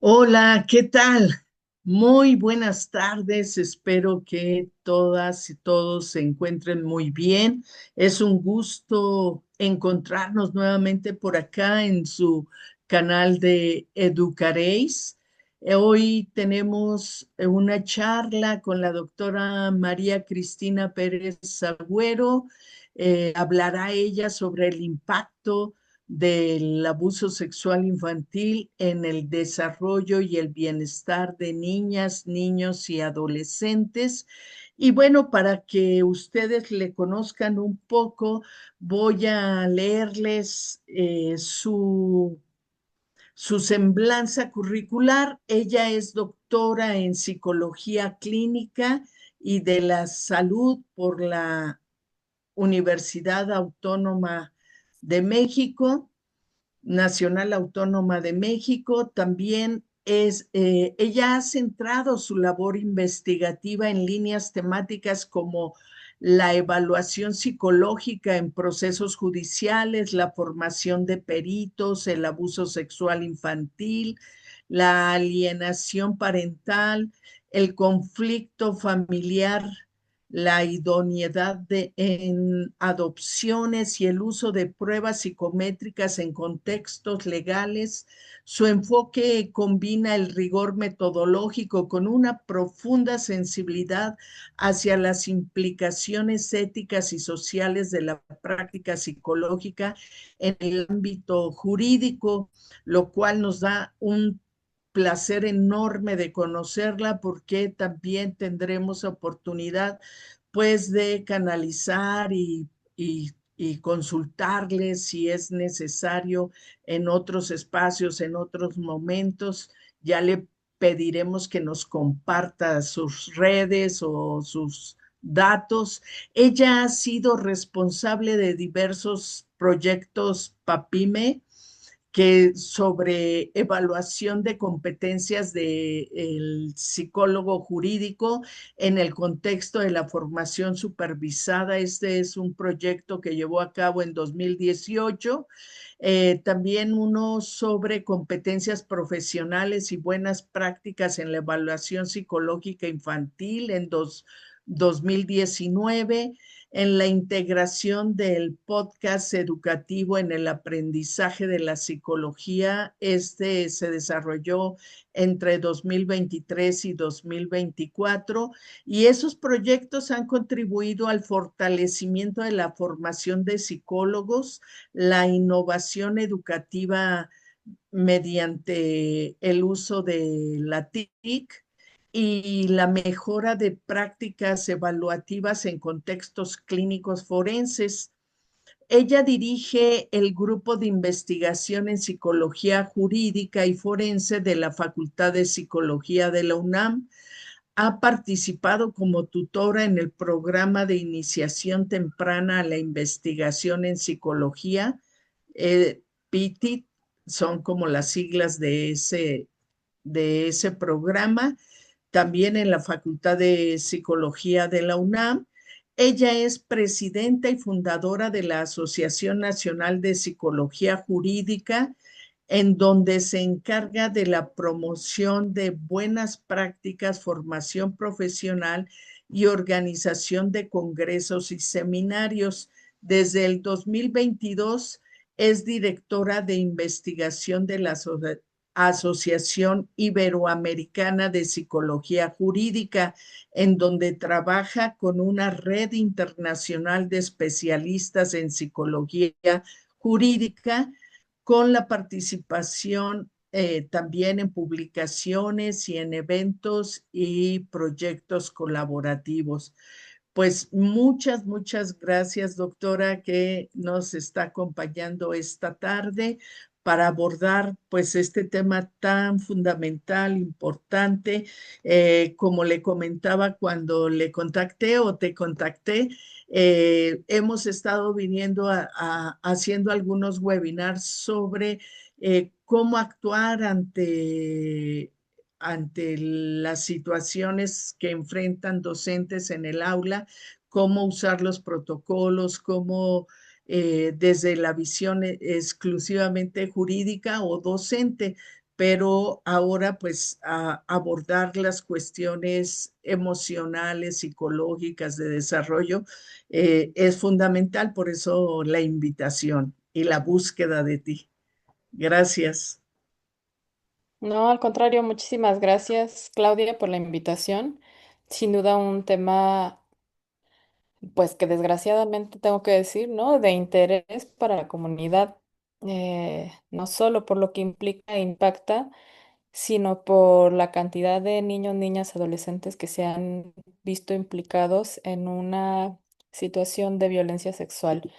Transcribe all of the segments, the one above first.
Hola, ¿qué tal? Muy buenas tardes. Espero que todas y todos se encuentren muy bien. Es un gusto encontrarnos nuevamente por acá en su canal de Educaréis. Hoy tenemos una charla con la doctora María Cristina Pérez Agüero. Hablará ella sobre el impacto del abuso sexual infantil en el desarrollo y el bienestar de niñas, niños y adolescentes. Y bueno, para que ustedes le conozcan un poco, voy a leerles su semblanza curricular. Ella es doctora en psicología clínica y de la salud por la Universidad Autónoma de México. Nacional Autónoma de México. También ella ha centrado su labor investigativa en líneas temáticas como la evaluación psicológica en procesos judiciales, la formación de peritos, el abuso sexual infantil, la alienación parental, el conflicto familiar, la idoneidad en adopciones y el uso de pruebas psicométricas en contextos legales. Su enfoque combina el rigor metodológico con una profunda sensibilidad hacia las implicaciones éticas y sociales de la práctica psicológica en el ámbito jurídico, lo cual nos da un placer enorme de conocerla porque también tendremos oportunidad pues de canalizar y consultarles si es necesario en otros espacios, en otros momentos. Ya le pediremos que nos comparta sus redes o sus datos. Ella ha sido responsable de diversos proyectos PAPIME que sobre evaluación de competencias del psicólogo jurídico en el contexto de la formación supervisada. Este es un proyecto que llevó a cabo en 2018. También uno sobre competencias profesionales y buenas prácticas en la evaluación psicológica infantil en 2019, en la integración del podcast educativo en el aprendizaje de la psicología. Este se desarrolló entre 2023 y 2024 y esos proyectos han contribuido al fortalecimiento de la formación de psicólogos, la innovación educativa mediante el uso de la TIC y la mejora de prácticas evaluativas en contextos clínicos forenses. Ella dirige el grupo de investigación en psicología jurídica y forense de la Facultad de Psicología de la UNAM. Ha participado como tutora en el programa de iniciación temprana a la investigación en psicología, PITI, son como las siglas de ese programa, también en la Facultad de Psicología de la UNAM. Ella es presidenta y fundadora de la Asociación Nacional de Psicología Jurídica, en donde se encarga de la promoción de buenas prácticas, formación profesional y organización de congresos y seminarios. Desde el 2022 es directora de investigación de la Asociación Iberoamericana de Psicología Jurídica, en donde trabaja con una red internacional de especialistas en psicología jurídica, con la participación también en publicaciones y en eventos y proyectos colaborativos. Pues muchas gracias, doctora, que nos está acompañando esta tarde para abordar pues este tema tan fundamental, importante. Como le comentaba cuando le contacté o te contacté, hemos estado viniendo haciendo algunos webinars sobre cómo actuar ante las situaciones que enfrentan docentes en el aula, cómo usar los protocolos, cómo desde la visión exclusivamente jurídica o docente, pero ahora pues abordar las cuestiones emocionales, psicológicas de desarrollo es fundamental, por eso la invitación y la búsqueda de ti. Gracias. No, al contrario, muchísimas gracias, Claudia, por la invitación. Sin duda un tema, pues que desgraciadamente tengo que decir, ¿no? De interés para la comunidad, no solo por lo que implica e impacta, sino por la cantidad de niños, niñas, adolescentes que se han visto implicados en una situación de violencia sexual.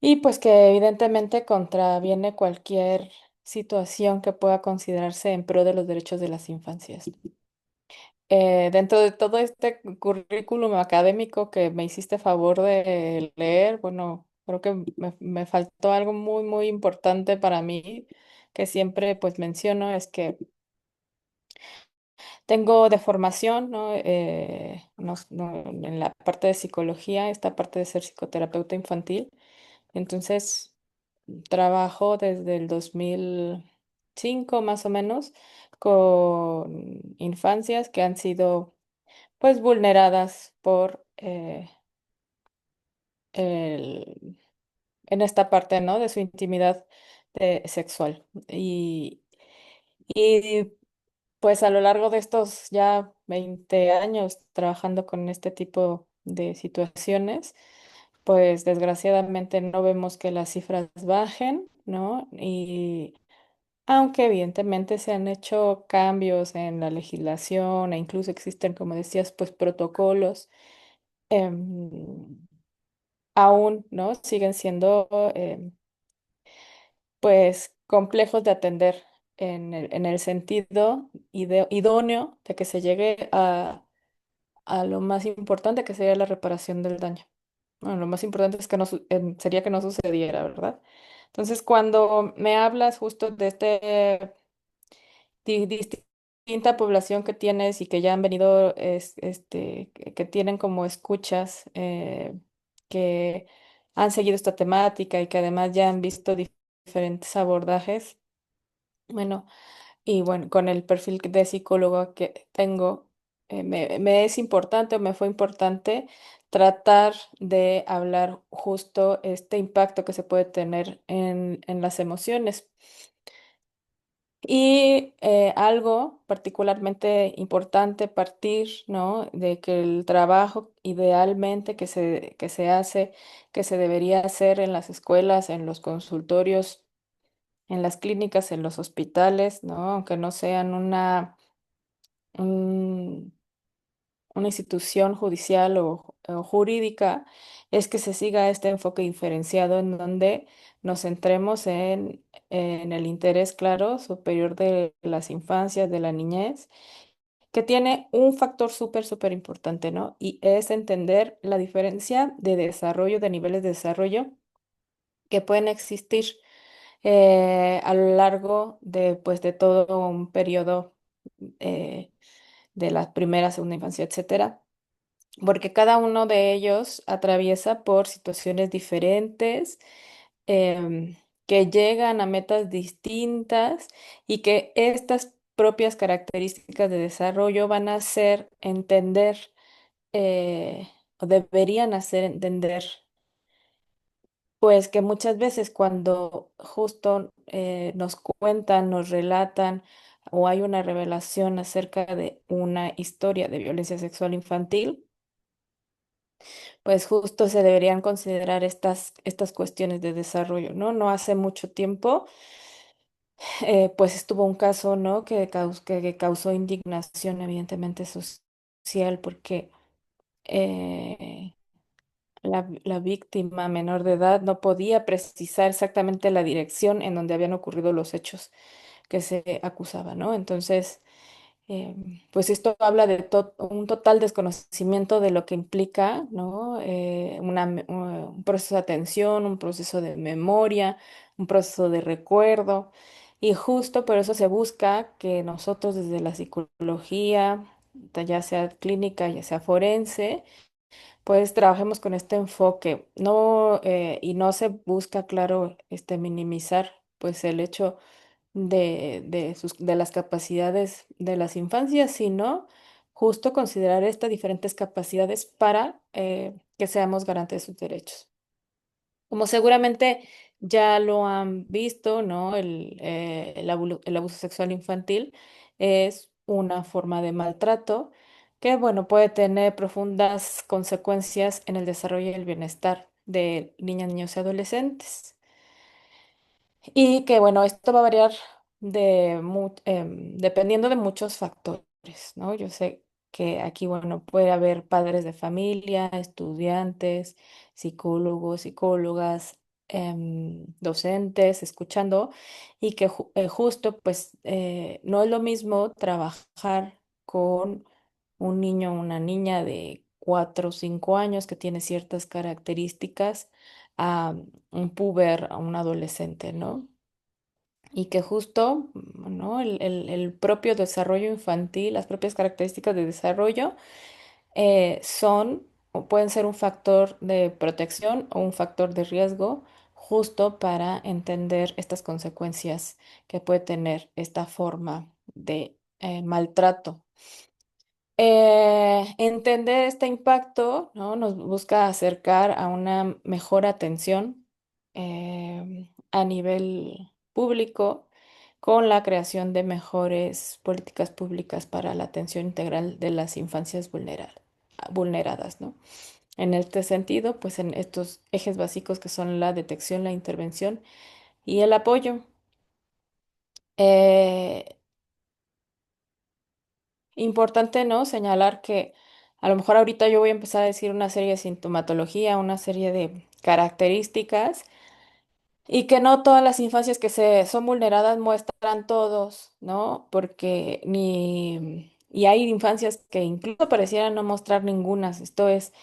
Y pues que evidentemente contraviene cualquier situación que pueda considerarse en pro de los derechos de las infancias. Dentro de todo este currículum académico que me hiciste favor de leer, bueno, creo que me faltó algo muy, muy importante para mí, que siempre pues menciono, es que tengo de formación, ¿no? En la parte de psicología, esta parte de ser psicoterapeuta infantil. Entonces, trabajo desde el 2005 más o menos con infancias que han sido pues vulneradas por el- en esta parte, ¿no? De su intimidad sexual. Y pues a lo largo de estos ya 20 años trabajando con este tipo de situaciones, pues desgraciadamente no vemos que las cifras bajen, ¿no? Y aunque evidentemente se han hecho cambios en la legislación e incluso existen, como decías, pues protocolos, em, aún, ¿no? Siguen siendo pues complejos de atender en el sentido idóneo de que se llegue a lo más importante que sería la reparación del daño. Bueno, lo más importante es que no, sería que no sucediera, ¿verdad? Entonces, cuando me hablas justo de distinta población que tienes y que ya han venido, que tienen como escuchas, que han seguido esta temática y que además ya han visto diferentes abordajes, bueno, y bueno, con el perfil de psicólogo que tengo, me es importante o me fue importante tratar de hablar justo este impacto que se puede tener en las emociones. Y algo particularmente importante partir, ¿no? De que el trabajo idealmente que se hace, que se debería hacer en las escuelas, en los consultorios, en las clínicas, en los hospitales, ¿no? Aunque no sean un- una institución judicial o jurídica, es que se siga este enfoque diferenciado en donde nos centremos en el interés claro superior de las infancias, de la niñez, que tiene un factor súper, súper importante, ¿no? Y es entender la diferencia de desarrollo, de niveles de desarrollo que pueden existir a lo largo de, pues, de todo un periodo eh, de la primera, segunda infancia, etcétera, porque cada uno de ellos atraviesa por situaciones diferentes, que llegan a metas distintas y que estas propias características de desarrollo van a hacer entender, o deberían hacer entender pues que muchas veces cuando justo nos cuentan, nos relatan o hay una revelación acerca de una historia de violencia sexual infantil, pues justo se deberían considerar estas cuestiones de desarrollo, ¿no? No hace mucho tiempo, pues estuvo un caso, ¿no? Que causó indignación evidentemente social porque eh, la víctima menor de edad no podía precisar exactamente la dirección en donde habían ocurrido los hechos que se acusaban, ¿no? Entonces, pues esto habla de un total desconocimiento de lo que implica, ¿no? Un proceso de atención, un proceso de memoria, un proceso de recuerdo. Y justo por eso se busca que nosotros desde la psicología, ya sea clínica, ya sea forense, pues trabajemos con este enfoque, no, y no se busca, claro, minimizar pues el hecho de las capacidades de las infancias, sino justo considerar estas diferentes capacidades para que seamos garantes de sus derechos. Como seguramente ya lo han visto, ¿no? El abuso sexual infantil es una forma de maltrato que, bueno, puede tener profundas consecuencias en el desarrollo y el bienestar de niñas, niños y adolescentes. Y que bueno, esto va a variar dependiendo de muchos factores, ¿no? Yo sé que aquí, bueno, puede haber padres de familia, estudiantes, psicólogos, psicólogas, docentes, escuchando, y que justo, pues, no es lo mismo trabajar con un niño o una niña de 4 o 5 años que tiene ciertas características a un puber, a un adolescente, ¿no? Y que justo, ¿no? El propio desarrollo infantil, las propias características de desarrollo son o pueden ser un factor de protección o un factor de riesgo justo para entender estas consecuencias que puede tener esta forma de maltrato. Entender este impacto, ¿no? Nos busca acercar a una mejor atención a nivel público con la creación de mejores políticas públicas para la atención integral de las infancias vulneradas, ¿no? En este sentido, pues en estos ejes básicos que son la detección, la intervención y el apoyo. Eh, Importante, ¿no? Señalar que a lo mejor ahorita yo voy a empezar a decir una serie de sintomatología, una serie de características y que no todas las infancias que se son vulneradas muestran todos, ¿no? Porque ni y hay infancias que incluso parecieran no mostrar ninguna. Esto es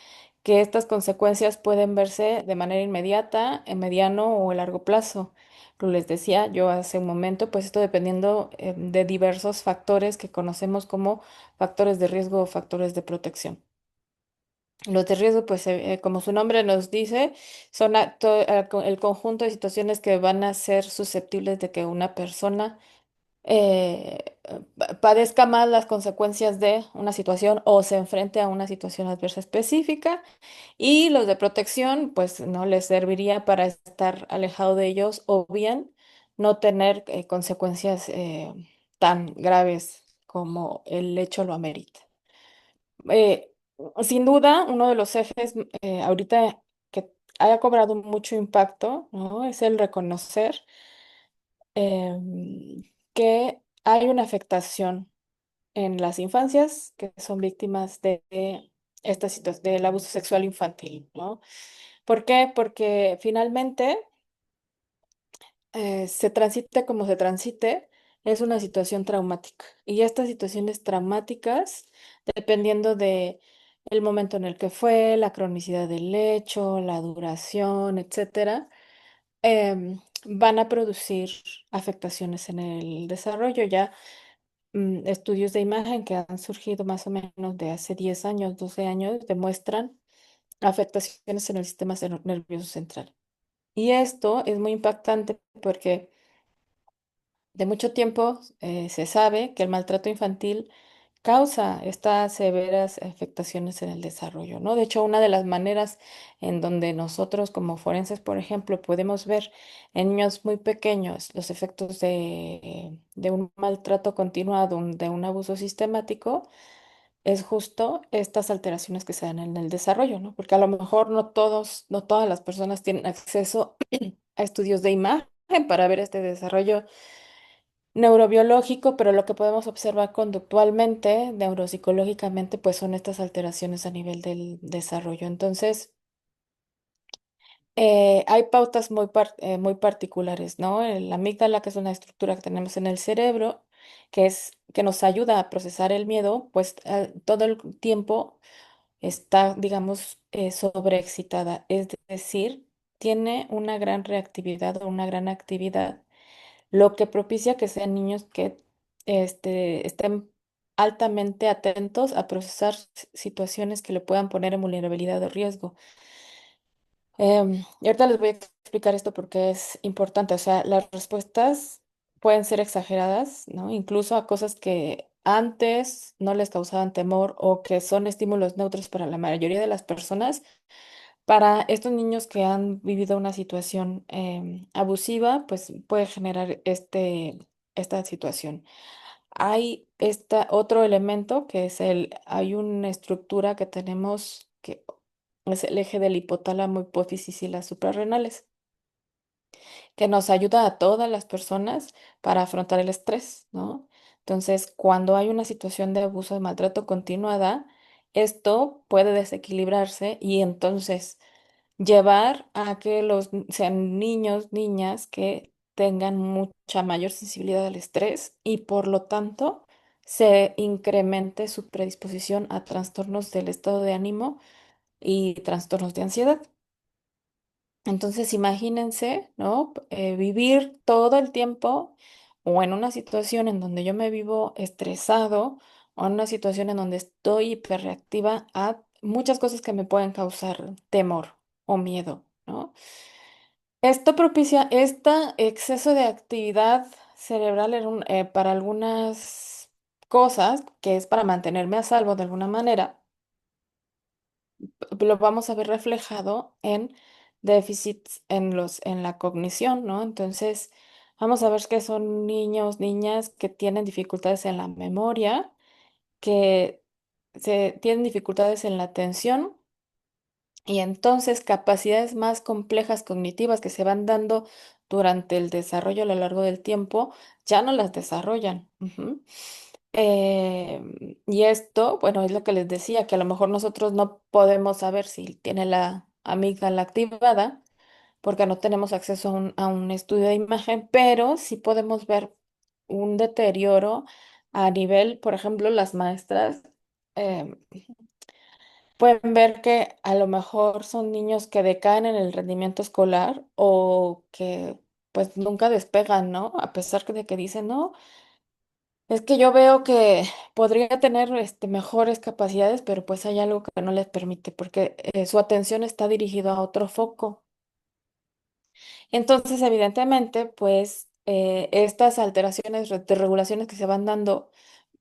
que estas consecuencias pueden verse de manera inmediata, en mediano o a largo plazo. Como les decía yo hace un momento, pues esto dependiendo de diversos factores que conocemos como factores de riesgo o factores de protección. Los de riesgo, pues como su nombre nos dice, son el conjunto de situaciones que van a ser susceptibles de que una persona padezca más las consecuencias de una situación o se enfrente a una situación adversa específica. Y los de protección, pues no les serviría para estar alejado de ellos o bien no tener consecuencias tan graves como el hecho lo amerita. Eh, Sin duda, uno de los ejes ahorita que haya cobrado mucho impacto, ¿no? Es el reconocer que hay una afectación en las infancias que son víctimas de esta situación del abuso sexual infantil, ¿no? ¿Por qué? Porque finalmente se transite como se transite, es una situación traumática. Y estas situaciones traumáticas, dependiendo de el momento en el que fue, la cronicidad del hecho, la duración, etcétera, van a producir afectaciones en el desarrollo. Ya estudios de imagen que han surgido más o menos de hace 10 años, 12 años, demuestran afectaciones en el sistema nervioso central. Y esto es muy impactante porque de mucho tiempo se sabe que el maltrato infantil causa estas severas afectaciones en el desarrollo, ¿no? De hecho, una de las maneras en donde nosotros como forenses, por ejemplo, podemos ver en niños muy pequeños los efectos de un maltrato continuado, de un abuso sistemático, es justo estas alteraciones que se dan en el desarrollo, ¿no? Porque a lo mejor no todas las personas tienen acceso a estudios de imagen para ver este desarrollo neurobiológico, pero lo que podemos observar conductualmente, neuropsicológicamente, pues son estas alteraciones a nivel del desarrollo. Entonces, hay pautas muy particulares, ¿no? La amígdala, que es una estructura que tenemos en el cerebro, que nos ayuda a procesar el miedo, pues todo el tiempo está, digamos, sobreexcitada, es decir, tiene una gran reactividad o una gran actividad, lo que propicia que sean niños que estén altamente atentos a procesar situaciones que le puedan poner en vulnerabilidad o riesgo. Y ahorita les voy a explicar esto porque es importante. O sea, las respuestas pueden ser exageradas, ¿no? Incluso a cosas que antes no les causaban temor o que son estímulos neutros para la mayoría de las personas. Para estos niños que han vivido una situación abusiva, pues puede generar esta situación. Hay otro elemento que es hay una estructura que tenemos que es el eje del hipotálamo, hipófisis y las suprarrenales, que nos ayuda a todas las personas para afrontar el estrés, ¿no? Entonces, cuando hay una situación de abuso de maltrato continuada, esto puede desequilibrarse y entonces llevar a que sean niños, niñas que tengan mucha mayor sensibilidad al estrés y por lo tanto se incremente su predisposición a trastornos del estado de ánimo y trastornos de ansiedad. Entonces, imagínense, ¿no? Vivir todo el tiempo o en una situación en donde yo me vivo estresado o en una situación en donde estoy hiperreactiva a muchas cosas que me pueden causar temor o miedo, ¿no? Esto propicia este exceso de actividad cerebral para algunas cosas, que es para mantenerme a salvo de alguna manera lo vamos a ver reflejado en déficits en la cognición, ¿no? Entonces, vamos a ver que son niños, niñas que tienen dificultades en la memoria, que tienen dificultades en la atención y entonces capacidades más complejas cognitivas que se van dando durante el desarrollo a lo largo del tiempo, ya no las desarrollan. Ujú. Y esto, bueno, es lo que les decía, que a lo mejor nosotros no podemos saber si tiene la amígdala activada, porque no tenemos acceso a un estudio de imagen, pero sí podemos ver un deterioro a nivel, por ejemplo, las maestras em, pueden ver que a lo mejor son niños que decaen en el rendimiento escolar o que pues nunca despegan, ¿no? A pesar de que dicen, no. Es que yo veo que podría tener mejores capacidades, pero pues hay algo que no les permite, porque su atención está dirigida a otro foco. Entonces, evidentemente, pues estas alteraciones de regulaciones que se van dando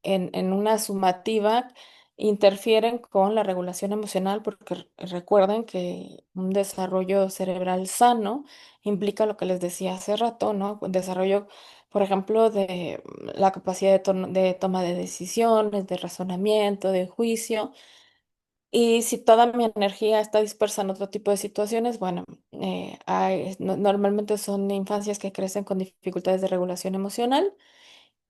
en una sumativa interfieren con la regulación emocional, porque recuerden que un desarrollo cerebral sano implica lo que les decía hace rato, ¿no? Un desarrollo, por ejemplo, de la capacidad de toma de decisiones, de razonamiento, de juicio. Y si toda mi energía está dispersa en otro tipo de situaciones, bueno, normalmente son infancias que crecen con dificultades de regulación emocional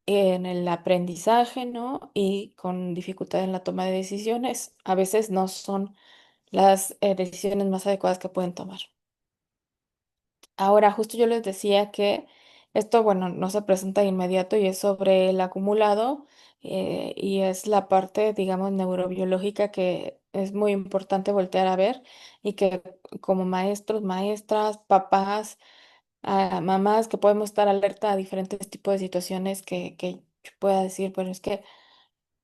en el aprendizaje, ¿no? Y con dificultad en la toma de decisiones. A veces no son las decisiones más adecuadas que pueden tomar. Ahora, justo yo les decía que esto, bueno, no se presenta de inmediato y es sobre el acumulado y es la parte, digamos, neurobiológica que es muy importante voltear a ver y que como maestros, maestras, papás, mamás, que podemos estar alerta a diferentes tipos de situaciones que yo pueda decir, bueno, es que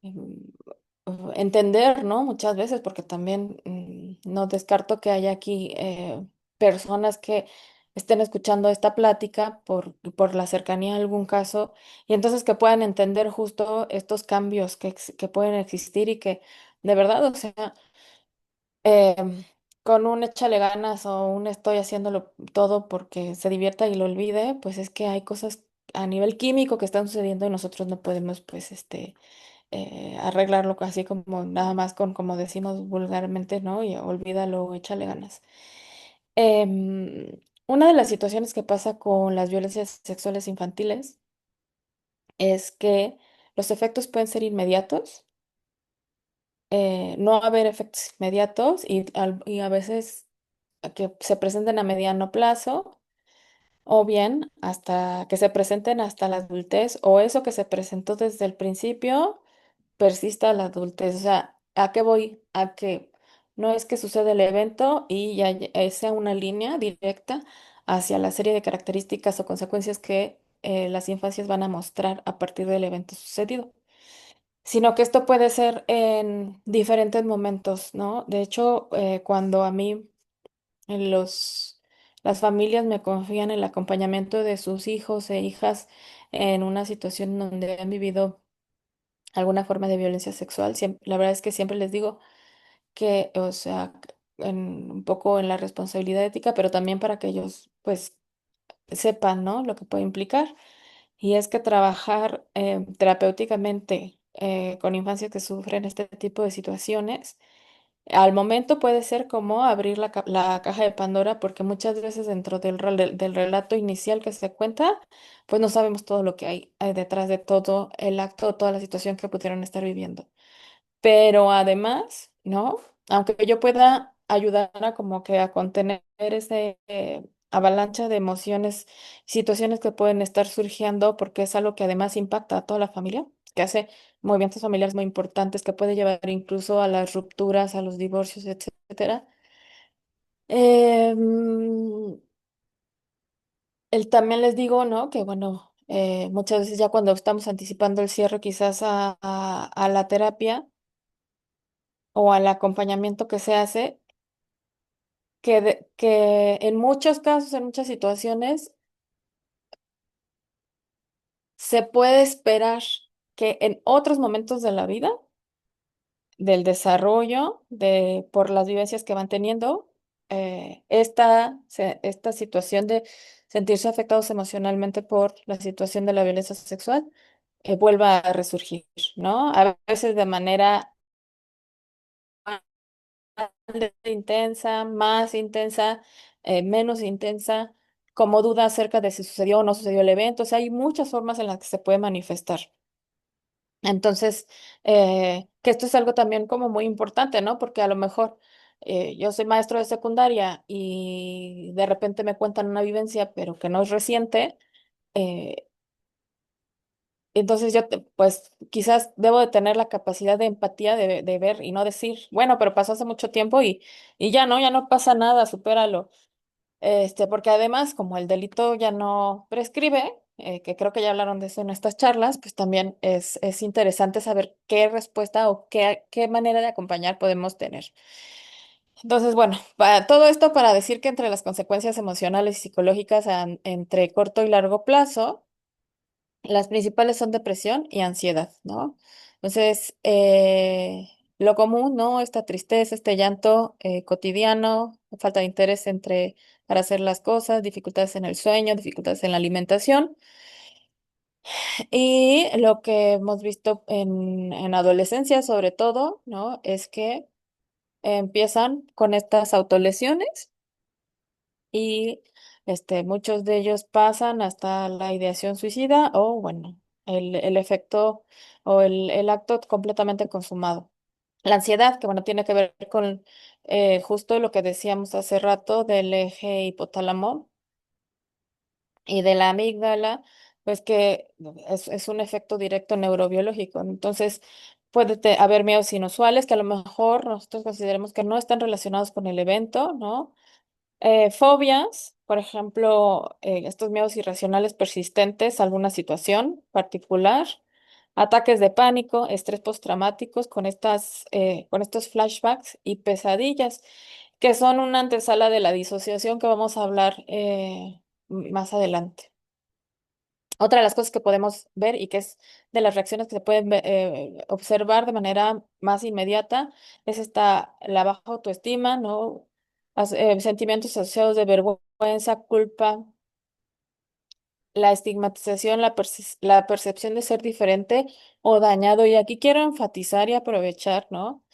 em, entender, ¿no? Muchas veces, porque también no descarto que haya aquí personas que estén escuchando esta plática por la cercanía a algún caso y entonces que puedan entender justo estos cambios que pueden existir y que de verdad, o sea, con un échale ganas o un estoy haciéndolo todo porque se divierta y lo olvide, pues es que hay cosas a nivel químico que están sucediendo y nosotros no podemos, pues, arreglarlo así como nada más con, como decimos vulgarmente, ¿no? Y olvídalo, échale ganas. Una de las situaciones que pasa con las violencias sexuales infantiles es que los efectos pueden ser inmediatos, no haber efectos inmediatos y a veces que se presenten a mediano plazo o bien hasta que se presenten hasta la adultez o eso que se presentó desde el principio persista la adultez. O sea, ¿a qué voy? A que no es que sucede el evento y ya sea una línea directa hacia la serie de características o consecuencias que las infancias van a mostrar a partir del evento sucedido, sino que esto puede ser en diferentes momentos, ¿no? De hecho, cuando a mí en las familias me confían el acompañamiento de sus hijos e hijas en una situación donde han vivido alguna forma de violencia sexual. La verdad es que siempre les digo que, o sea, un poco en la responsabilidad ética, pero también para que ellos, pues, sepan, ¿no? Lo que puede implicar. Y es que trabajar terapéuticamente con infancias que sufren este tipo de situaciones, al momento puede ser como abrir la caja de Pandora, porque muchas veces dentro del relato inicial que se cuenta, pues no sabemos todo lo que hay detrás de todo el acto, toda la situación que pudieron estar viviendo. Pero además, ¿no? Aunque yo pueda ayudar a como que a contener ese avalancha de emociones, situaciones que pueden estar surgiendo, porque es algo que además impacta a toda la familia, que hace movimientos familiares muy importantes, que puede llevar incluso a las rupturas, a los divorcios, etcétera. Em, También les digo, ¿no? Que bueno, muchas veces ya cuando estamos anticipando el cierre quizás a la terapia o al acompañamiento que se hace, que en muchos casos, en muchas situaciones, se puede esperar que en otros momentos de la vida, del desarrollo, por las vivencias que van teniendo, esta situación de sentirse afectados emocionalmente por la situación de la violencia sexual, vuelva a resurgir, ¿no? A veces de manera intensa, más intensa, menos intensa, como duda acerca de si sucedió o no sucedió el evento. O sea, hay muchas formas en las que se puede manifestar. Entonces, que esto es algo también como muy importante, ¿no? Porque a lo mejor yo soy maestro de secundaria y de repente me cuentan una vivencia, pero que no es reciente. eh, entonces pues quizás debo de tener la capacidad de empatía de ver y no decir, bueno, pero pasó hace mucho tiempo y ya no pasa nada, supéralo. Porque además, como el delito ya no prescribe, que creo que ya hablaron de eso en estas charlas, pues también es interesante saber qué respuesta o qué manera de acompañar podemos tener. Entonces, bueno, para todo esto para decir que entre las consecuencias emocionales y psicológicas entre corto y largo plazo, las principales son depresión y ansiedad, ¿no? Entonces, lo común, ¿no? Esta tristeza, este llanto cotidiano, falta de interés para hacer las cosas, dificultades en el sueño, dificultades en la alimentación. Y lo que hemos visto en adolescencia, sobre todo, ¿no? Es que empiezan con estas autolesiones y muchos de ellos pasan hasta la ideación suicida o, bueno, el efecto o el acto completamente consumado. La ansiedad, que bueno, tiene que ver con justo lo que decíamos hace rato del eje hipotálamo y de la amígdala, pues que es un efecto directo neurobiológico. Entonces, puede haber miedos inusuales que a lo mejor nosotros consideremos que no están relacionados con el evento, ¿no? Fobias, por ejemplo, estos miedos irracionales persistentes a alguna situación particular, ataques de pánico, estrés postraumáticos con estos flashbacks y pesadillas, que son una antesala de la disociación que vamos a hablar más adelante. Otra de las cosas que podemos ver y que es de las reacciones que se pueden observar de manera más inmediata es la baja autoestima, ¿no? Sentimientos asociados de vergüenza, culpa, la estigmatización, la percepción de ser diferente o dañado. Y aquí quiero enfatizar y aprovechar, ¿no?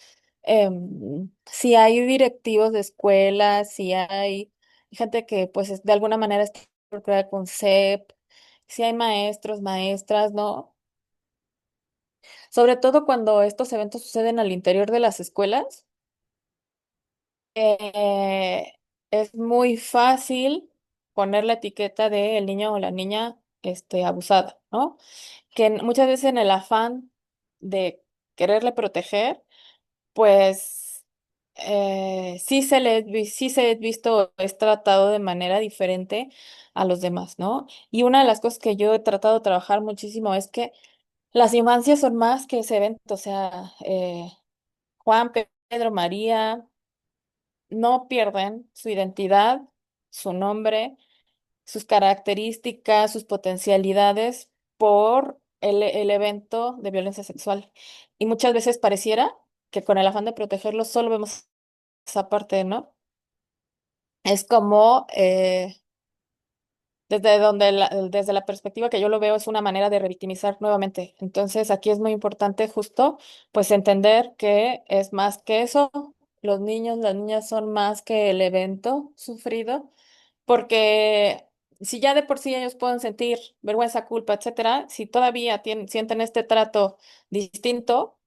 Si hay directivos de escuelas, si hay gente que pues de alguna manera está involucrada con CEP, si hay maestros, maestras, ¿no? Sobre todo cuando estos eventos suceden al interior de las escuelas, eh, es muy fácil poner la etiqueta de el niño o la niña abusada, ¿no? Muchas veces en el afán de quererle proteger, pues sí se es visto, es tratado de manera diferente a los demás, ¿no? Y una de las cosas que yo he tratado de trabajar muchísimo es que las infancias son más que ese evento, o sea, Juan, Pedro, María no pierden su identidad su nombre, sus características, sus potencialidades por el evento de violencia sexual. Y muchas veces pareciera que con el afán de protegerlos solo vemos esa parte, ¿no? Es como desde la perspectiva que yo lo veo, es una manera de revictimizar nuevamente. Entonces, aquí es muy importante justo, pues, entender que es más que eso. Los niños, las niñas son más que el evento sufrido, porque si ya de por sí ellos pueden sentir vergüenza, culpa, etcétera, si todavía sienten este trato distinto,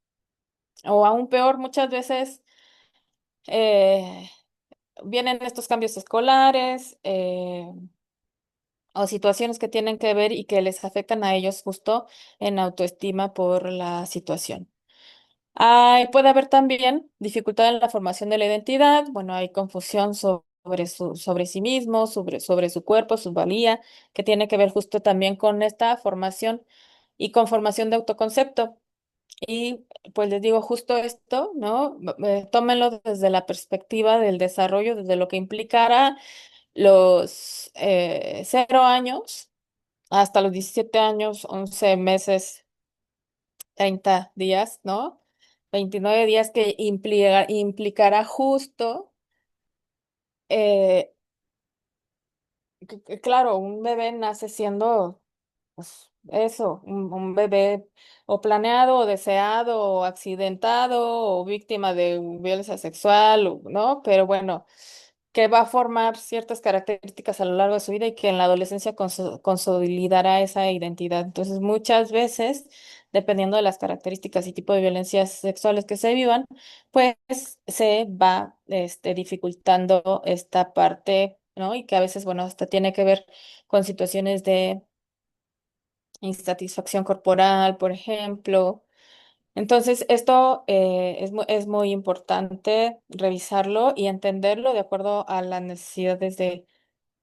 o aún peor, muchas veces eh, vienen estos cambios escolares, o situaciones que tienen que ver y que les afectan a ellos justo en autoestima por la situación. Puede haber también dificultad en la formación de la identidad, bueno, hay confusión sobre sí mismo, sobre su cuerpo, su valía, que tiene que ver justo también con esta formación y con formación de autoconcepto. Y pues les digo justo esto, ¿no? Tómenlo desde la perspectiva del desarrollo, desde lo que implicará los 0 años hasta los 17 años, 11 meses, 30 días, ¿no? 29 días que implicará justo, eh, claro, un bebé nace siendo, pues, eso, un bebé o planeado, o deseado, o accidentado, o víctima de violencia sexual, ¿no? Pero bueno, que va a formar ciertas características a lo largo de su vida y que en la adolescencia consolidará esa identidad. Entonces, muchas veces, dependiendo de las características y tipo de violencias sexuales que se vivan, pues se va dificultando esta parte, ¿no? Y que a veces, bueno, hasta tiene que ver con situaciones de insatisfacción corporal, por ejemplo. Entonces, esto es muy importante revisarlo y entenderlo de acuerdo a las necesidades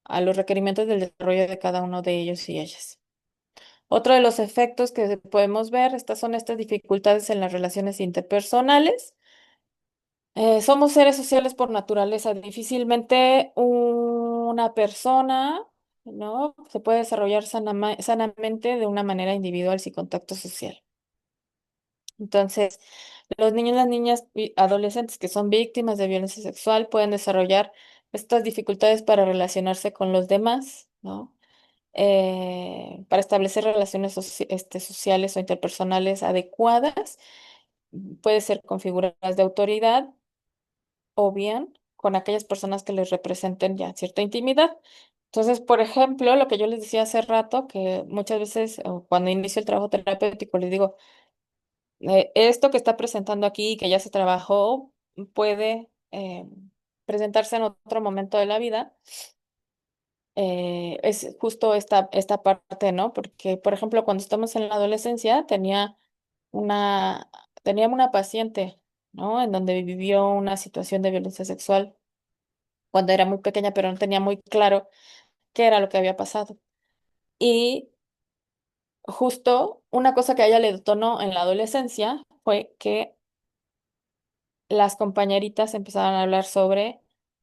a los requerimientos del desarrollo de cada uno de ellos y ellas. Otro de los efectos que podemos ver, estas dificultades en las relaciones interpersonales. Somos seres sociales por naturaleza. Difícilmente una persona, ¿no? Se puede desarrollar sanamente de una manera individual sin contacto social. Entonces, los niños y las niñas y adolescentes que son víctimas de violencia sexual pueden desarrollar estas dificultades para relacionarse con los demás, ¿no? Para establecer relaciones sociales o interpersonales adecuadas, puede ser con figuras de autoridad o bien con aquellas personas que les representen ya cierta intimidad. Entonces, por ejemplo, lo que yo les decía hace rato, que muchas veces o cuando inicio el trabajo terapéutico les digo, esto que está presentando aquí, que ya se trabajó, puede presentarse en otro momento de la vida. Es justo esta parte, ¿no? Porque, por ejemplo, cuando estamos en la adolescencia, una, tenía una paciente, ¿no? En donde vivió una situación de violencia sexual cuando era muy pequeña, pero no tenía muy claro qué era lo que había pasado. Y justo una cosa que a ella le detonó en la adolescencia fue que las compañeritas empezaban a hablar sobre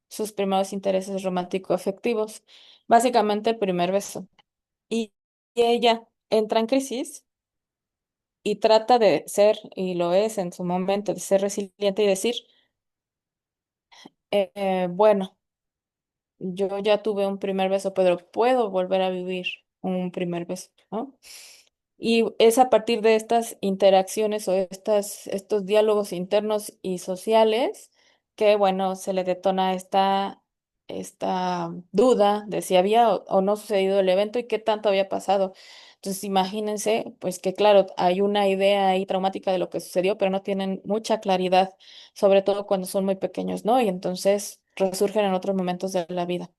sus primeros intereses romántico-afectivos, básicamente el primer beso. Y ella entra en crisis y trata de ser, y lo es en su momento, de ser resiliente y decir, bueno, yo ya tuve un primer beso, pero puedo volver a vivir un primer beso, ¿no? Y es a partir de estas interacciones o estos diálogos internos y sociales que, bueno, se le detona esta duda de si había o no sucedido el evento y qué tanto había pasado. Entonces, imagínense, pues que claro, hay una idea ahí traumática de lo que sucedió, pero no tienen mucha claridad, sobre todo cuando son muy pequeños, ¿no? Y entonces resurgen en otros momentos de la vida.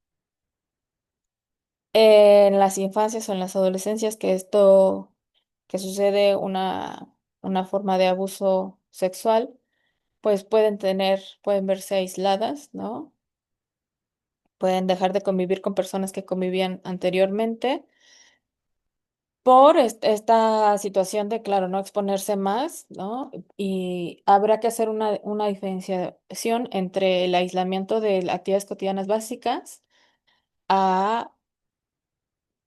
En las infancias o en las adolescencias que sucede una forma de abuso sexual, pues pueden verse aisladas, ¿no? Pueden dejar de convivir con personas que convivían anteriormente por esta situación de, claro, no exponerse más, ¿no? Y habrá que hacer una diferenciación entre el aislamiento de las actividades cotidianas básicas a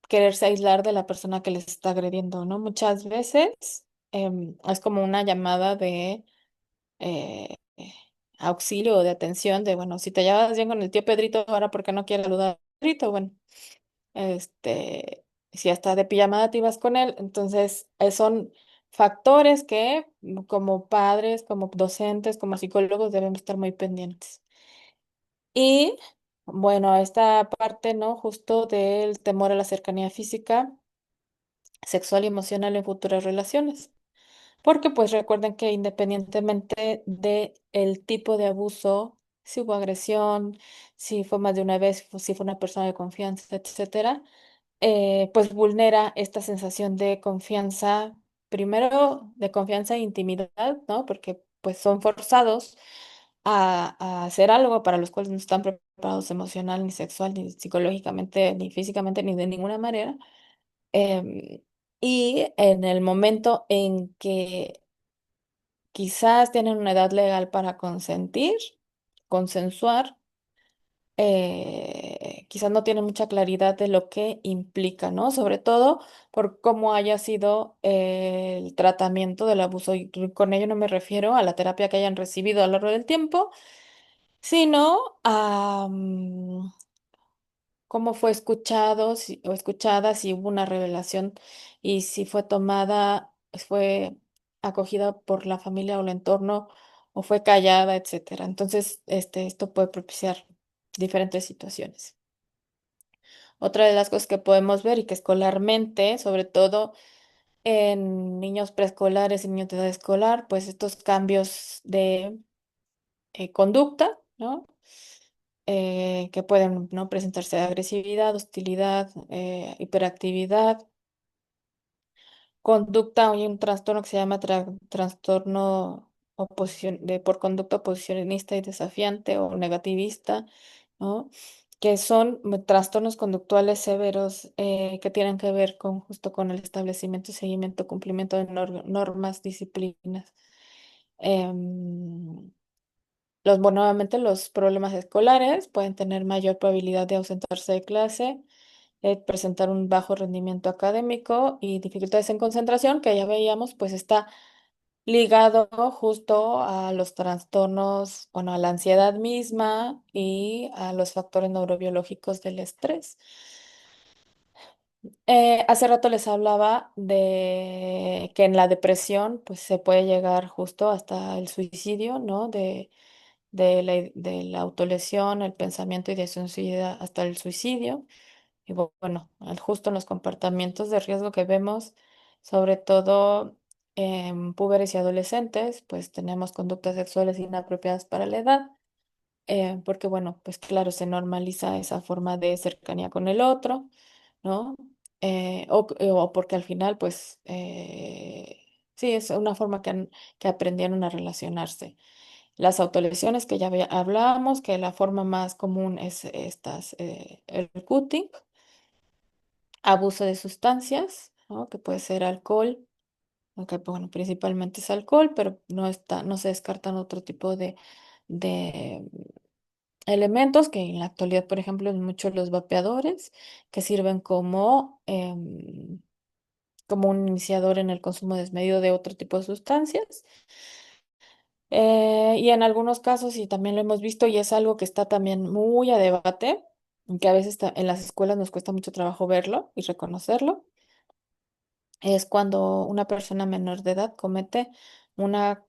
quererse aislar de la persona que les está agrediendo, ¿no? Muchas veces es como una llamada de auxilio o de atención de, bueno, si te llevas bien con el tío Pedrito, ahora ¿por qué no quieres saludar a Pedrito? Bueno, este, si hasta de pijamada te ibas con él, entonces son factores que como padres, como docentes, como psicólogos debemos estar muy pendientes. Y bueno, esta parte, ¿no? Justo del temor a la cercanía física, sexual y emocional en futuras relaciones. Porque pues recuerden que independientemente de el tipo de abuso, si hubo agresión, si fue más de una vez, si fue una persona de confianza, etcétera, pues vulnera esta sensación de confianza, primero de confianza e intimidad, ¿no? Porque pues son forzados a hacer algo para los cuales no están preparados emocional, ni sexual, ni psicológicamente, ni físicamente, ni de ninguna manera. Em, y en el momento en que quizás tienen una edad legal para consentir, consensuar, quizás no tienen mucha claridad de lo que implica, ¿no? Sobre todo por cómo haya sido el tratamiento del abuso. Y con ello no me refiero a la terapia que hayan recibido a lo largo del tiempo, sino a cómo fue escuchado o escuchada, si hubo una revelación y si fue tomada, fue acogida por la familia o el entorno o fue callada, etcétera. Entonces, esto puede propiciar diferentes situaciones. Otra de las cosas que podemos ver y que escolarmente, sobre todo en niños preescolares y niños de edad escolar, pues estos cambios de conducta, ¿no? Que pueden, ¿no? presentarse agresividad, hostilidad, hiperactividad, conducta. Hay un trastorno que se llama trastorno por conducta oposicionista y desafiante o negativista, ¿no? Que son trastornos conductuales severos que tienen que ver con justo con el establecimiento, seguimiento, cumplimiento de normas, disciplinas. Em, bueno, nuevamente los problemas escolares pueden tener mayor probabilidad de ausentarse de clase, presentar un bajo rendimiento académico y dificultades en concentración, que ya veíamos, pues está ligado justo a los trastornos, bueno, a la ansiedad misma y a los factores neurobiológicos del estrés. Hace rato les hablaba de que en la depresión, pues se puede llegar justo hasta el suicidio, ¿no? De la autolesión, el pensamiento y de suicida hasta el suicidio. Y bueno, justo en los comportamientos de riesgo que vemos, sobre todo en púberes y adolescentes, pues tenemos conductas sexuales inapropiadas para la edad, porque bueno, pues claro, se normaliza esa forma de cercanía con el otro, ¿no? O porque al final, pues, sí, es una forma que aprendieron a relacionarse. Las autolesiones que ya hablábamos, que la forma más común es el cutting, abuso de sustancias, ¿no? Que puede ser alcohol, aunque bueno, principalmente es alcohol, pero no se descartan otro tipo de elementos que en la actualidad, por ejemplo, en muchos los vapeadores, que sirven como un iniciador en el consumo desmedido de otro tipo de sustancias. Y en algunos casos, y también lo hemos visto, y es algo que está también muy a debate, que a veces en las escuelas nos cuesta mucho trabajo verlo y reconocerlo, es cuando una persona menor de edad comete una,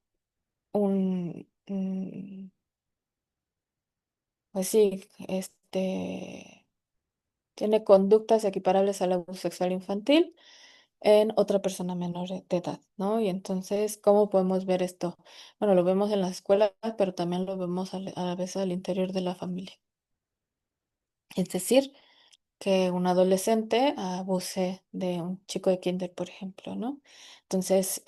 pues sí, tiene conductas equiparables al abuso sexual infantil en otra persona menor de edad, ¿no? Y entonces, ¿cómo podemos ver esto? Bueno, lo vemos en las escuelas, pero también lo vemos a veces al interior de la familia. Es decir, que un adolescente abuse de un chico de kinder, por ejemplo, ¿no? Entonces,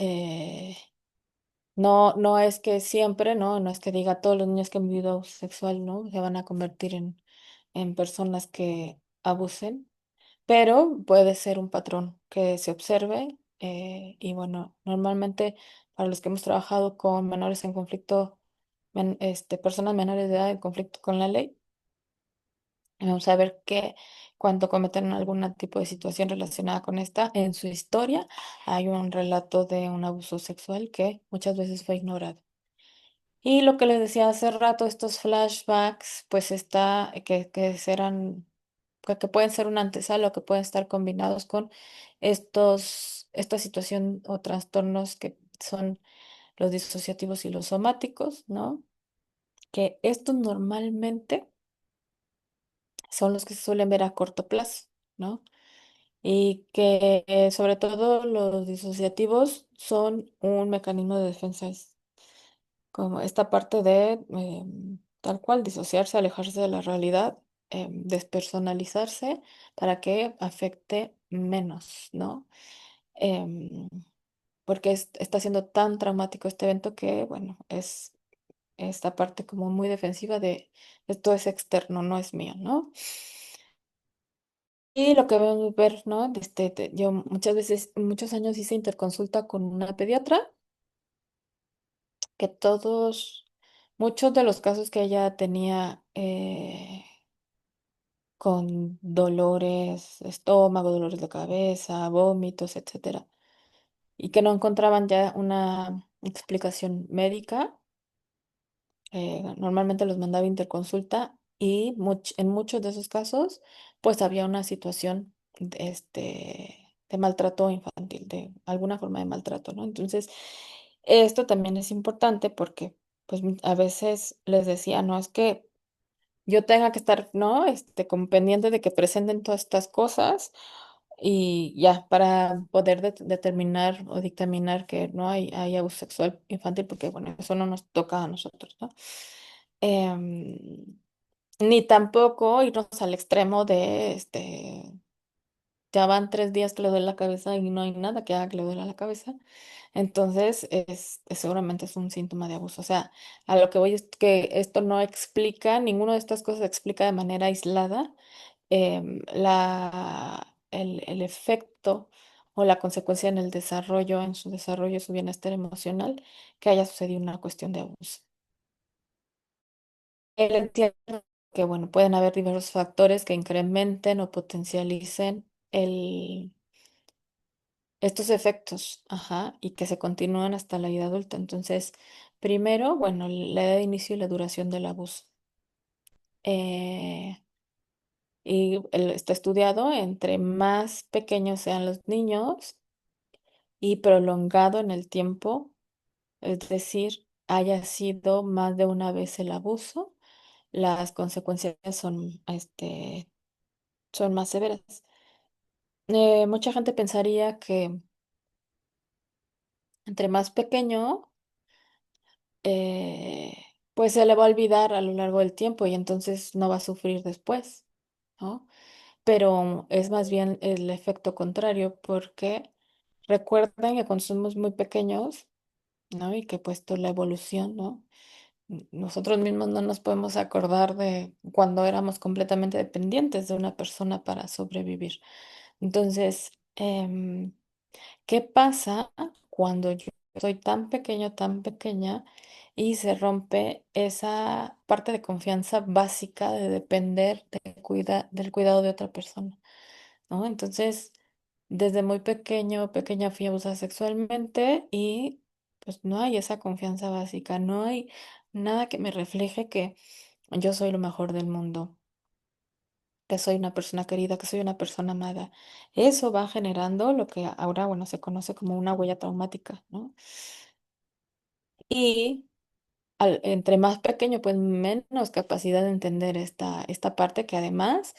no es que siempre, ¿no? No es que diga todos los niños que han vivido abuso sexual, ¿no? Se van a convertir en personas que abusen, pero puede ser un patrón que se observe. Y bueno, normalmente para los que hemos trabajado con menores en conflicto, personas menores de edad en conflicto con la ley, Vamos a ver que cuando cometen algún tipo de situación relacionada con esta, en su historia hay un relato de un abuso sexual que muchas veces fue ignorado. Y lo que les decía hace rato, estos flashbacks, pues está, que serán, que pueden ser una antesala o que pueden estar combinados con esta situación o trastornos que son los disociativos y los somáticos, ¿no? Que estos normalmente son los que se suelen ver a corto plazo, ¿no? Y que sobre todo los disociativos son un mecanismo de defensa, es como esta parte de tal cual disociarse, alejarse de la realidad, despersonalizarse para que afecte menos, ¿no? Em, Porque está siendo tan traumático este evento que, bueno, es esta parte como muy defensiva de esto es externo, no es mío, ¿no? Y lo que vamos a ver, ¿no? Yo muchas veces, muchos años hice interconsulta con una pediatra, que muchos de los casos que ella tenía con dolores de estómago, dolores de cabeza, vómitos, etcétera, y que no encontraban ya una explicación médica, normalmente los mandaba a interconsulta y en muchos de esos casos, pues había una situación de maltrato infantil, de alguna forma de maltrato, ¿no? Entonces, esto también es importante porque, pues, a veces les decía, no es que yo tenga que estar, ¿no? Como pendiente de que presenten todas estas cosas y ya, para poder determinar o dictaminar que no hay abuso sexual infantil, porque, bueno, eso no nos toca a nosotros, ¿no? Em, Ni tampoco irnos al extremo de, ya van 3 días que le duele la cabeza y no hay nada que haga que le duele la cabeza. Entonces, seguramente es un síntoma de abuso. O sea, a lo que voy es que esto no explica, ninguna de estas cosas explica de manera aislada el efecto o la consecuencia en el desarrollo, en su desarrollo, su bienestar emocional, que haya sucedido una cuestión de abuso. Él entiende que, bueno, pueden haber diversos factores que incrementen o potencialicen estos efectos, ajá, y que se continúan hasta la vida adulta. Entonces, primero, bueno, la edad de inicio y la duración del abuso. Eh, Está estudiado entre más pequeños sean los niños y prolongado en el tiempo, es decir, haya sido más de una vez el abuso, las consecuencias son más severas. Mucha gente pensaría que entre más pequeño, eh, pues se le va a olvidar a lo largo del tiempo y entonces no va a sufrir después, ¿no? Pero es más bien el efecto contrario, porque recuerden que cuando somos muy pequeños, ¿no? Y que puesto la evolución, ¿no? Nosotros mismos no nos podemos acordar de cuando éramos completamente dependientes de una persona para sobrevivir. Entonces, ¿qué pasa cuando yo soy tan pequeño, tan pequeña y se rompe esa parte de confianza básica de depender del cuidado de otra persona? ¿No? Entonces, desde muy pequeño, pequeña fui abusada sexualmente y pues no hay esa confianza básica, no hay nada que me refleje que yo soy lo mejor del mundo, que soy una persona querida, que soy una persona amada. Eso va generando lo que ahora, bueno, se conoce como una huella traumática, ¿no? Y entre más pequeño, pues menos capacidad de entender esta parte que además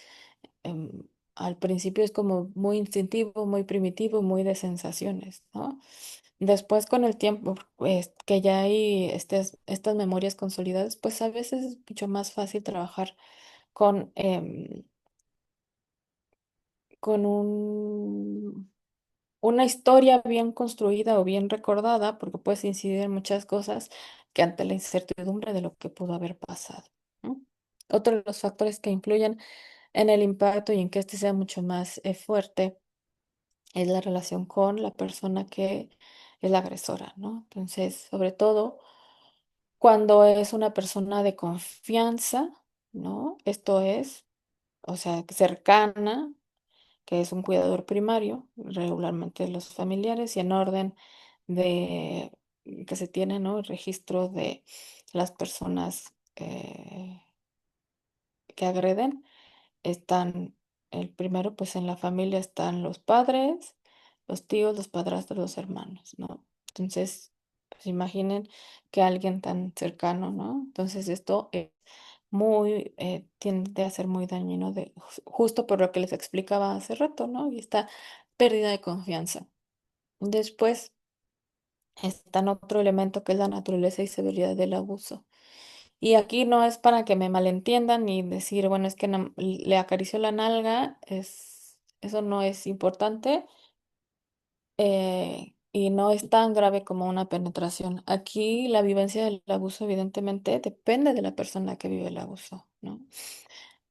al principio es como muy instintivo, muy primitivo, muy de sensaciones, ¿no? Después con el tiempo, pues que ya hay estas memorias consolidadas, pues a veces es mucho más fácil trabajar con, con una historia bien construida o bien recordada, porque puedes incidir en muchas cosas que ante la incertidumbre de lo que pudo haber pasado, ¿no? Otro de los factores que influyen en el impacto y en que este sea mucho más fuerte es la relación con la persona que es la agresora, ¿no? Entonces, sobre todo cuando es una persona de confianza, ¿no? Esto es. o sea, cercana, que es un cuidador primario, regularmente los familiares, y en orden de que se tiene, ¿no? El registro de las personas que agreden. Están, el primero, pues en la familia están los padres, los tíos, los padrastros, los hermanos, ¿no? Entonces, pues imaginen que alguien tan cercano, ¿no? Entonces esto es muy, tiende a ser muy dañino justo por lo que les explicaba hace rato, ¿no? Y esta pérdida de confianza. Después está en otro elemento que es la naturaleza y severidad del abuso. Y aquí no es para que me malentiendan ni decir, bueno, es que le acarició la nalga, eso no es importante, y no es tan grave como una penetración. Aquí la vivencia del abuso evidentemente depende de la persona que vive el abuso, ¿no?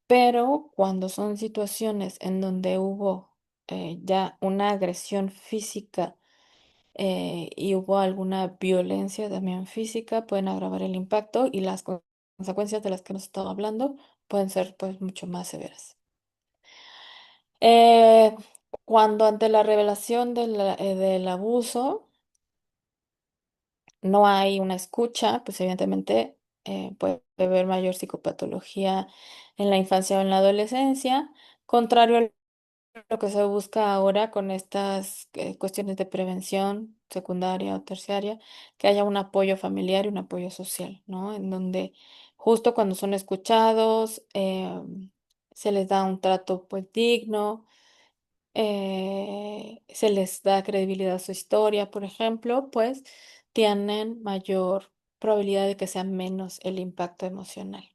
Pero cuando son situaciones en donde hubo ya una agresión física, y hubo alguna violencia también física, pueden agravar el impacto y las consecuencias de las que nos estaba hablando pueden ser pues mucho más severas. Eh, Cuando ante la revelación del abuso no hay una escucha, pues evidentemente puede haber mayor psicopatología en la infancia o en la adolescencia, contrario al lo que se busca ahora con estas cuestiones de prevención secundaria o terciaria, que haya un apoyo familiar y un apoyo social, ¿no? En donde justo cuando son escuchados, se les da un trato pues digno, se les da credibilidad a su historia, por ejemplo, pues tienen mayor probabilidad de que sea menos el impacto emocional.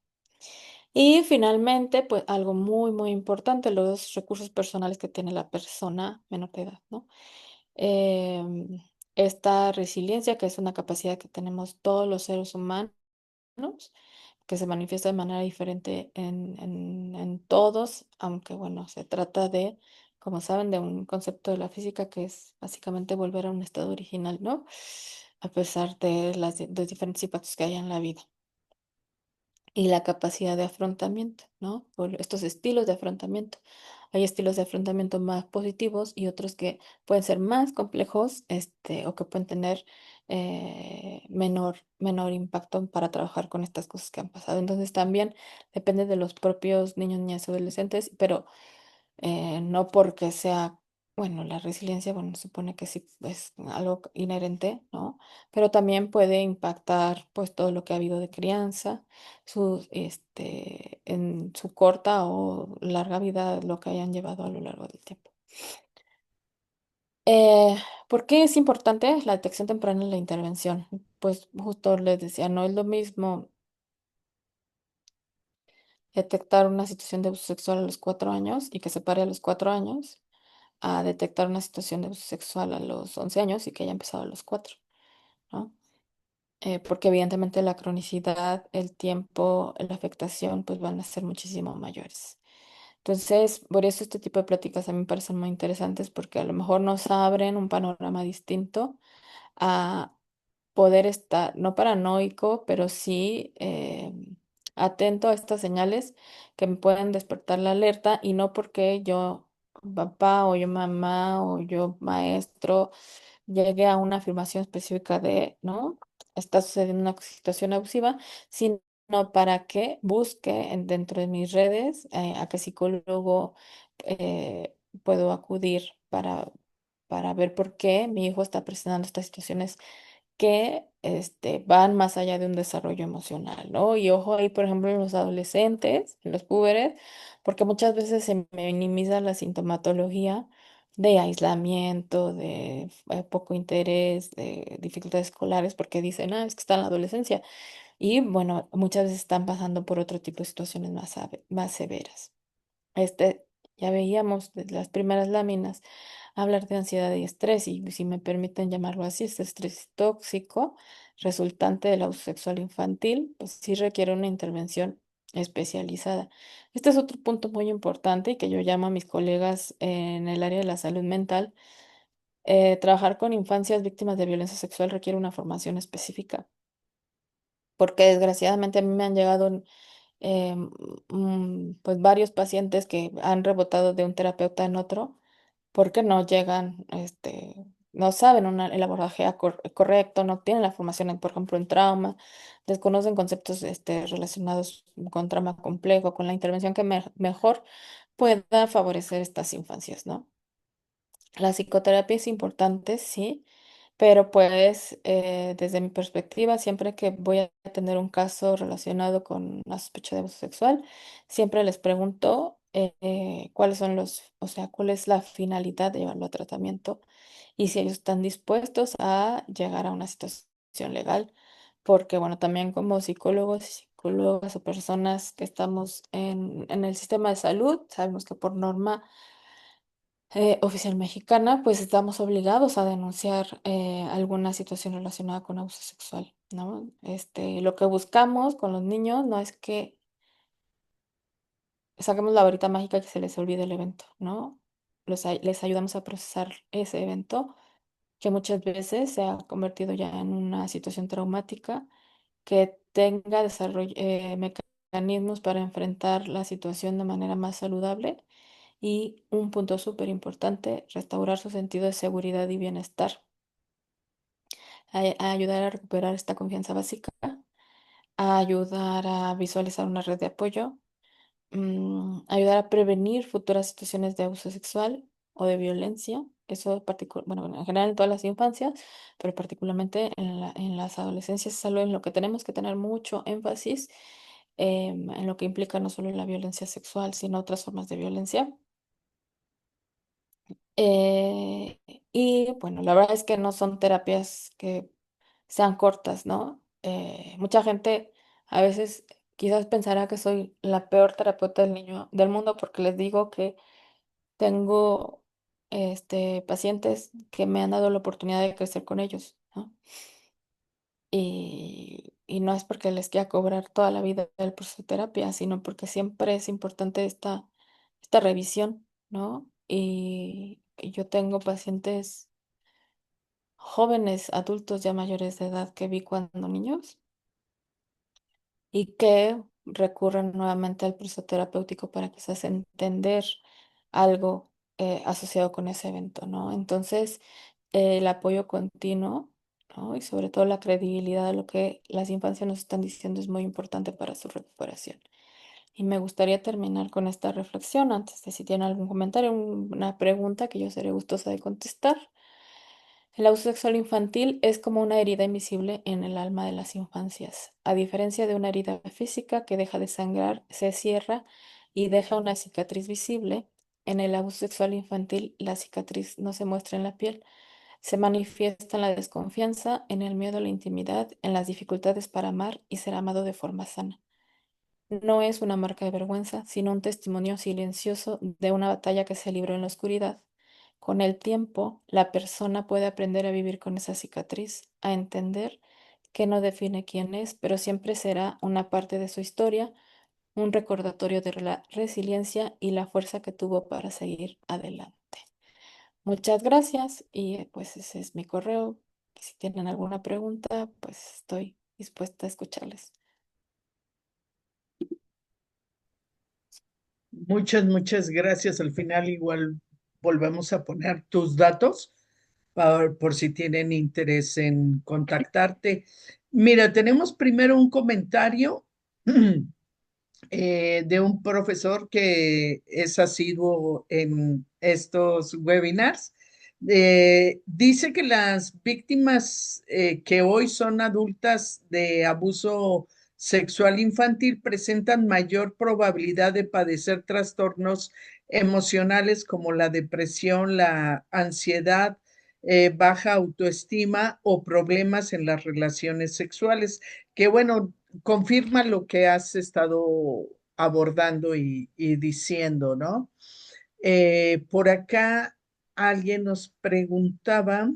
Y finalmente, pues algo muy, muy importante, los recursos personales que tiene la persona menor de edad, ¿no? Esta resiliencia, que es una capacidad que tenemos todos los seres humanos, que se manifiesta de manera diferente en todos, aunque bueno, se trata de, como saben, de un concepto de la física que es básicamente volver a un estado original, ¿no? A pesar de los diferentes impactos que hay en la vida y la capacidad de afrontamiento, ¿no? Por estos estilos de afrontamiento. Hay estilos de afrontamiento más positivos y otros que pueden ser más complejos, o que pueden tener menor impacto para trabajar con estas cosas que han pasado. Entonces también depende de los propios niños, niñas y adolescentes, pero no porque sea, bueno, la resiliencia, bueno, supone que sí es algo inherente, ¿no? Pero también puede impactar pues todo lo que ha habido de crianza, en su corta o larga vida, lo que hayan llevado a lo largo del tiempo. Eh, ¿Por qué es importante la detección temprana y la intervención? Pues justo les decía, no es lo mismo detectar una situación de abuso sexual a los 4 años y que se pare a los 4 años, a detectar una situación de abuso sexual a los 11 años y que haya empezado a los 4, ¿no? Porque evidentemente la cronicidad, el tiempo, la afectación, pues van a ser muchísimo mayores. Entonces, por eso este tipo de pláticas a mí me parecen muy interesantes porque a lo mejor nos abren un panorama distinto a poder estar, no paranoico, pero sí atento a estas señales que me pueden despertar la alerta y no porque yo, papá o yo mamá o yo maestro, llegue a una afirmación específica de, ¿no? Está sucediendo una situación abusiva, sino para que busque dentro de mis redes a qué psicólogo puedo acudir para ver por qué mi hijo está presentando estas situaciones que van más allá de un desarrollo emocional, ¿no? Y ojo ahí, por ejemplo, en los adolescentes, en los púberes, porque muchas veces se minimiza la sintomatología de aislamiento, de poco interés, de dificultades escolares, porque dicen, es que está en la adolescencia. Y bueno, muchas veces están pasando por otro tipo de situaciones más severas. Este, ya veíamos desde las primeras láminas hablar de ansiedad y estrés, y si me permiten llamarlo así, este estrés tóxico resultante del abuso sexual infantil, pues sí requiere una intervención especializada. Este es otro punto muy importante y que yo llamo a mis colegas en el área de la salud mental. Trabajar con infancias víctimas de violencia sexual requiere una formación específica, porque desgraciadamente a mí me han llegado eh, pues varios pacientes que han rebotado de un terapeuta en otro porque no llegan, no saben el abordaje correcto, no tienen la formación, por ejemplo, en trauma, desconocen conceptos, relacionados con trauma complejo, con la intervención que mejor pueda favorecer estas infancias, ¿no? La psicoterapia es importante, sí, pero pues desde mi perspectiva, siempre que voy a tener un caso relacionado con una sospecha de abuso sexual, siempre les pregunto cuáles son o sea, cuál es la finalidad de llevarlo a tratamiento y si ellos están dispuestos a llegar a una situación legal, porque bueno, también como psicólogos y psicólogas o personas que estamos en el sistema de salud, sabemos que por norma oficial mexicana, pues estamos obligados a denunciar alguna situación relacionada con abuso sexual, ¿no? Lo que buscamos con los niños no es que saquemos la varita mágica y que se les olvide el evento, ¿no? Les ayudamos a procesar ese evento que muchas veces se ha convertido ya en una situación traumática, que tenga mecanismos para enfrentar la situación de manera más saludable y un punto súper importante, restaurar su sentido de seguridad y bienestar, a ayudar a recuperar esta confianza básica, a ayudar a visualizar una red de apoyo, ayudar a prevenir futuras situaciones de abuso sexual o de violencia. Eso bueno, en general en todas las infancias, pero particularmente en las adolescencias es algo en lo que tenemos que tener mucho énfasis, en lo que implica no solo la violencia sexual, sino otras formas de violencia. Eh, y bueno, la verdad es que no son terapias que sean cortas, ¿no? Mucha gente a veces quizás pensará que soy la peor terapeuta del niño del mundo porque les digo que tengo pacientes que me han dado la oportunidad de crecer con ellos, ¿no? Y no es porque les quiera cobrar toda la vida el proceso de terapia, sino porque siempre es importante esta revisión, ¿no? Y yo tengo pacientes jóvenes, adultos ya mayores de edad que vi cuando niños y que recurren nuevamente al proceso terapéutico para quizás entender algo asociado con ese evento, ¿no? Entonces, el apoyo continuo, ¿no? Y sobre todo la credibilidad de lo que las infancias nos están diciendo es muy importante para su recuperación. Y me gustaría terminar con esta reflexión antes de si tienen algún comentario, una pregunta que yo seré gustosa de contestar. El abuso sexual infantil es como una herida invisible en el alma de las infancias. A diferencia de una herida física que deja de sangrar, se cierra y deja una cicatriz visible, en el abuso sexual infantil la cicatriz no se muestra en la piel, se manifiesta en la desconfianza, en el miedo a la intimidad, en las dificultades para amar y ser amado de forma sana. No es una marca de vergüenza, sino un testimonio silencioso de una batalla que se libró en la oscuridad. Con el tiempo, la persona puede aprender a vivir con esa cicatriz, a entender que no define quién es, pero siempre será una parte de su historia, un recordatorio de la resiliencia y la fuerza que tuvo para seguir adelante. Muchas gracias y pues ese es mi correo. Si tienen alguna pregunta, pues estoy dispuesta a escucharles. Muchas gracias. Al final igual volvemos a poner tus datos por si tienen interés en contactarte. Mira, tenemos primero un comentario de un profesor que es asiduo en estos webinars. Dice que las víctimas que hoy son adultas de abuso sexual infantil presentan mayor probabilidad de padecer trastornos emocionales como la depresión, la ansiedad, baja autoestima o problemas en las relaciones sexuales. Que bueno, confirma lo que has estado abordando y diciendo, ¿no? Por acá alguien nos preguntaba,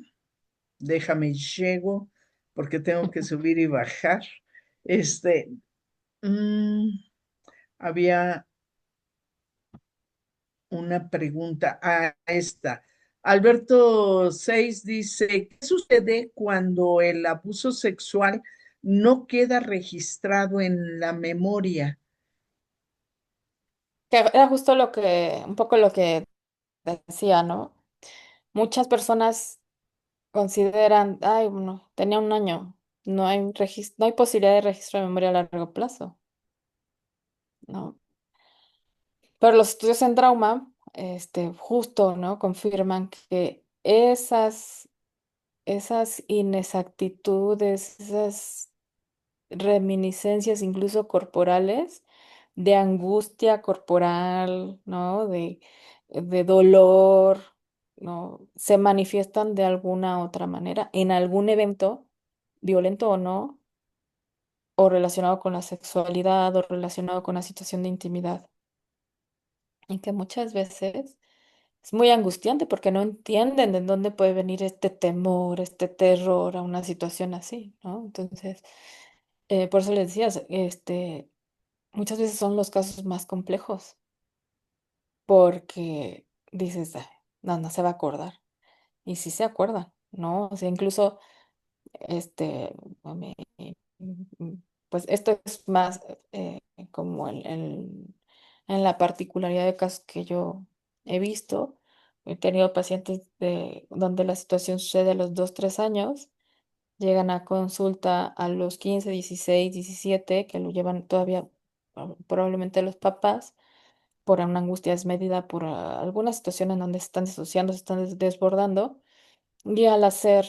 déjame llego, porque tengo que subir y bajar. Este, mm, había una pregunta a esta. Alberto 6 dice, ¿qué sucede cuando el abuso sexual no queda registrado en la memoria? Que era justo lo que, un poco lo que decía, ¿no? Muchas personas consideran, ay, bueno, tenía un año, no hay posibilidad de registro de memoria a largo plazo, ¿no? Pero los estudios en trauma, justo, ¿no? Confirman que esas inexactitudes, esas reminiscencias incluso corporales, de angustia corporal, ¿no? De dolor, ¿no? Se manifiestan de alguna otra manera en algún evento, violento o no, o relacionado con la sexualidad o relacionado con la situación de intimidad. Y que muchas veces es muy angustiante porque no entienden de dónde puede venir este temor, este terror a una situación así, ¿no? Entonces, por eso les decías, muchas veces son los casos más complejos porque dices, "Ay, no, no se va a acordar". Y sí se acuerdan, ¿no? O sea, incluso, este, me- mm, pues esto es más como en la particularidad de casos que yo he visto. He tenido pacientes donde la situación sucede a los 2, 3 años, llegan a consulta a los 15, 16, 17, que lo llevan todavía probablemente los papás por una angustia desmedida, por alguna situación en donde se están disociando, se están desbordando, y al hacer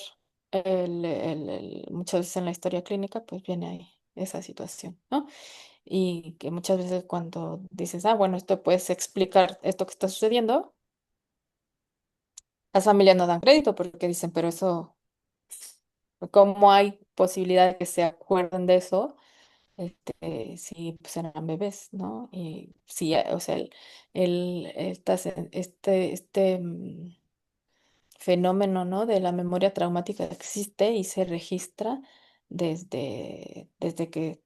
muchas veces en la historia clínica, pues viene ahí esa situación, ¿no? Y que muchas veces cuando dices, ah, bueno, esto puedes explicar esto que está sucediendo, las familias no dan crédito porque dicen, pero eso, ¿cómo hay posibilidad de que se acuerden de eso? Sí, pues eran bebés, ¿no? Y sí, o sea, fenómeno, ¿no? De la memoria traumática existe y se registra desde que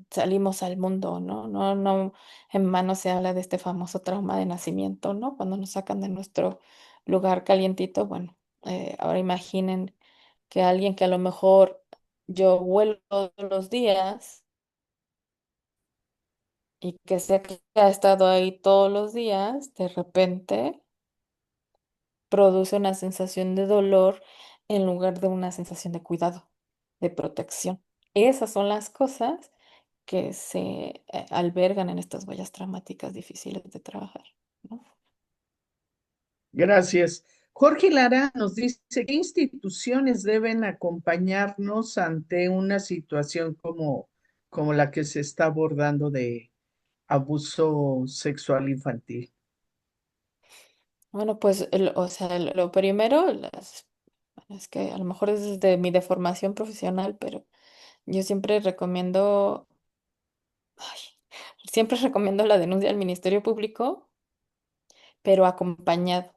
salimos al mundo, ¿no? No, no, en vano se habla de este famoso trauma de nacimiento, ¿no? Cuando nos sacan de nuestro lugar calientito, bueno, ahora imaginen que alguien que a lo mejor yo huelo todos los días y que sé que ha estado ahí todos los días, de repente produce una sensación de dolor en lugar de una sensación de cuidado, de protección. Esas son las cosas que se albergan en estas huellas traumáticas difíciles de trabajar, ¿no? Gracias. Jorge Lara nos dice, ¿qué instituciones deben acompañarnos ante una situación como la que se está abordando de abuso sexual infantil? Bueno, pues, o sea, lo primero, bueno, es que a lo mejor es de mi deformación profesional, pero yo ay, siempre recomiendo la denuncia al Ministerio Público, pero acompañado,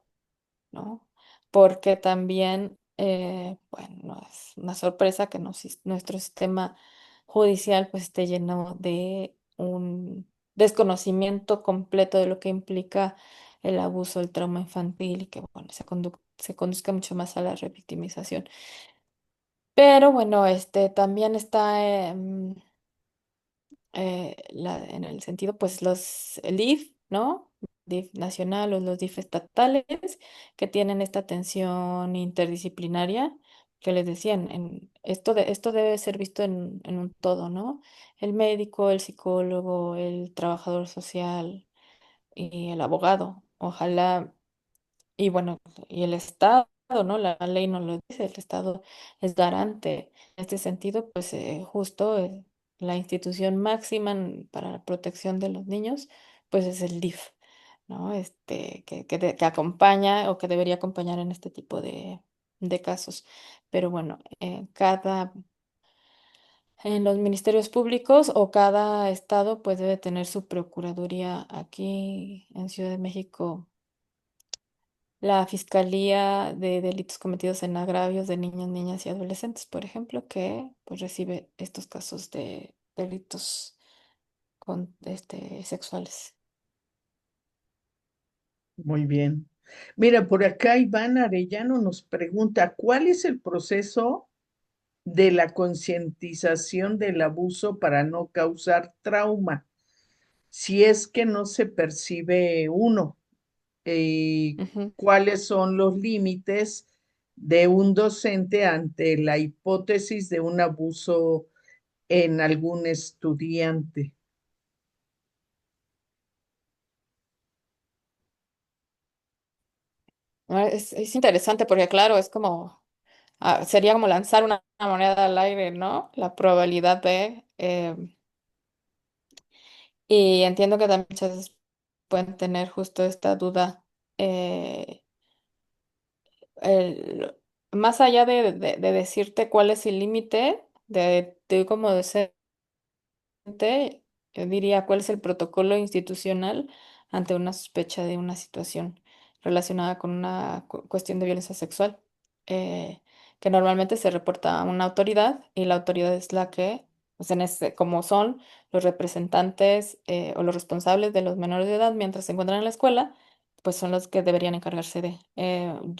¿no? Porque también, bueno, no es una sorpresa que nuestro sistema judicial pues esté lleno de un desconocimiento completo de lo que implica el abuso, el trauma infantil y que, bueno, se conduzca mucho más a la revictimización. Pero bueno, también está en el sentido, pues el DIF, ¿no? DIF nacional o los DIF estatales, que tienen esta atención interdisciplinaria, que les decían, esto debe ser visto en un todo, ¿no? El médico, el psicólogo, el trabajador social y el abogado. Ojalá y bueno, y el Estado, ¿no? La ley nos lo dice, el Estado es garante. En este sentido, pues justo la institución máxima para la protección de los niños, pues es el DIF, ¿no? Que acompaña o que debería acompañar en este tipo de casos. Pero bueno, en los ministerios públicos o cada estado, pues debe tener su procuraduría. Aquí en Ciudad de México, la Fiscalía de Delitos Cometidos en Agravios de Niños, Niñas y Adolescentes, por ejemplo, que pues recibe estos casos de delitos sexuales. Muy bien. Mira, por acá Iván Arellano nos pregunta, ¿cuál es el proceso de la concientización del abuso para no causar trauma? si es que no se percibe uno, Ujú. cuáles son los límites de un docente ante la hipótesis de un abuso en algún estudiante. Es interesante porque, claro, es como, sería como lanzar una moneda al aire, ¿no? La probabilidad de... y entiendo que también muchas veces pueden tener justo esta duda. eh, el- Más allá de decirte cuál es el límite, de como docente, yo diría cuál es el protocolo institucional ante una sospecha de una situación relacionada con una cuestión de violencia sexual, eh, que normalmente se reporta a una autoridad y la autoridad es la que, pues como son los representantes o los responsables de los menores de edad mientras se encuentran en la escuela, pues son los que deberían encargarse de.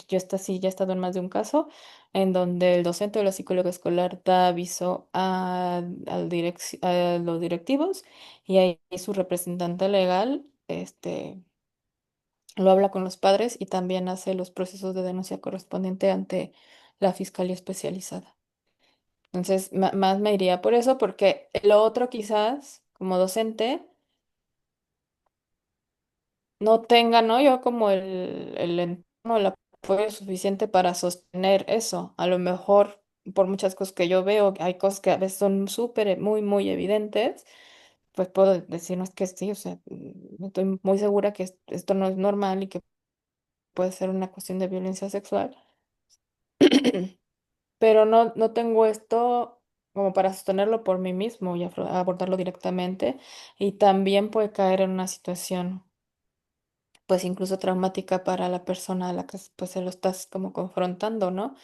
Yo sí, ya he estado en más de un caso en donde el docente o la psicóloga escolar da aviso a los directivos y ahí su representante legal lo habla con los padres y también hace los procesos de denuncia correspondiente ante la fiscalía especializada. Entonces, más me iría por eso, porque lo otro quizás, como docente, no tenga, ¿no? Yo como el entorno, el apoyo suficiente para sostener eso. A lo mejor, por muchas cosas que yo veo, hay cosas que a veces son súper, muy evidentes, pues puedo decir, no es que sí, o sea, estoy muy segura que esto no es normal y que puede ser una cuestión de violencia sexual, pero no tengo esto como para sostenerlo por mí mismo y abordarlo directamente, y también puede caer en una situación pues incluso traumática para la persona a la que pues se lo estás como confrontando, ¿no?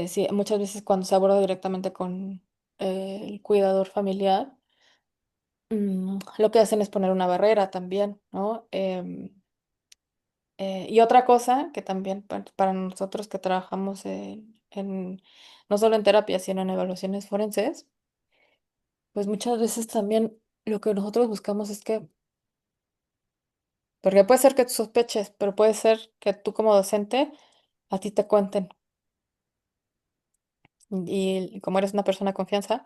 Sí, muchas veces cuando se aborda directamente con el cuidador familiar, lo que hacen es poner una barrera también, ¿no? Y otra cosa que también para nosotros que trabajamos no solo en terapia, sino en evaluaciones forenses, pues muchas veces también lo que nosotros buscamos es que, porque puede ser que tú sospeches, pero puede ser que tú como docente a ti te cuenten. Y como eres una persona de confianza,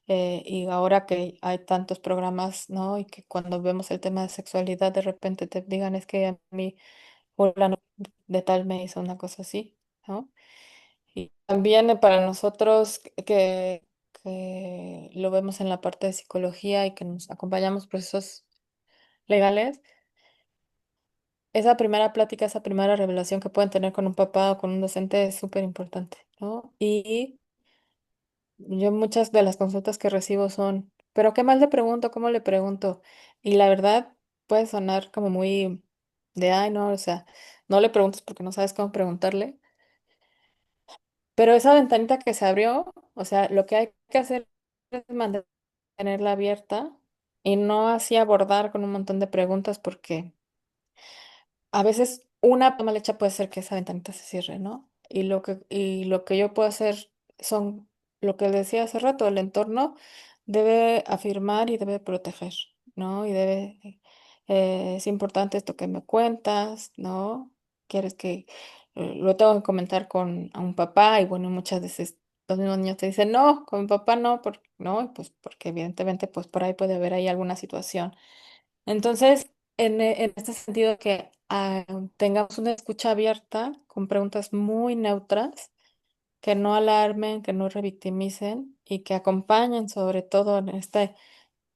y ahora que hay tantos programas, ¿no? Y que cuando vemos el tema de sexualidad, de repente te digan, es que a mí fulano de tal me hizo una cosa así, ¿no? Y también para nosotros que lo vemos en la parte de psicología y que nos acompañamos procesos legales, esa primera plática, esa primera revelación que pueden tener con un papá o con un docente es súper importante, ¿no? Y yo muchas de las consultas que recibo son, pero ¿qué más le pregunto? ¿Cómo le pregunto? Y la verdad puede sonar como muy de, ay, no, o sea, no le preguntes porque no sabes cómo preguntarle. Pero esa ventanita que se abrió, o sea, lo que hay que hacer es mantenerla abierta y no así abordar con un montón de preguntas porque a veces una toma hecha puede ser que esa ventanita se cierre, ¿no? Y lo que yo puedo hacer son, lo que decía hace rato, el entorno debe afirmar y debe proteger, ¿no? Es importante esto que me cuentas, ¿no? Quieres que lo tengo que comentar con a un papá y bueno, muchas veces los mismos niños te dicen, no, con mi papá no, no, y pues porque evidentemente pues por ahí puede haber ahí alguna situación. Entonces, en este sentido que tengamos una escucha abierta con preguntas muy neutras, que no alarmen, que no revictimicen y que acompañen sobre todo en esta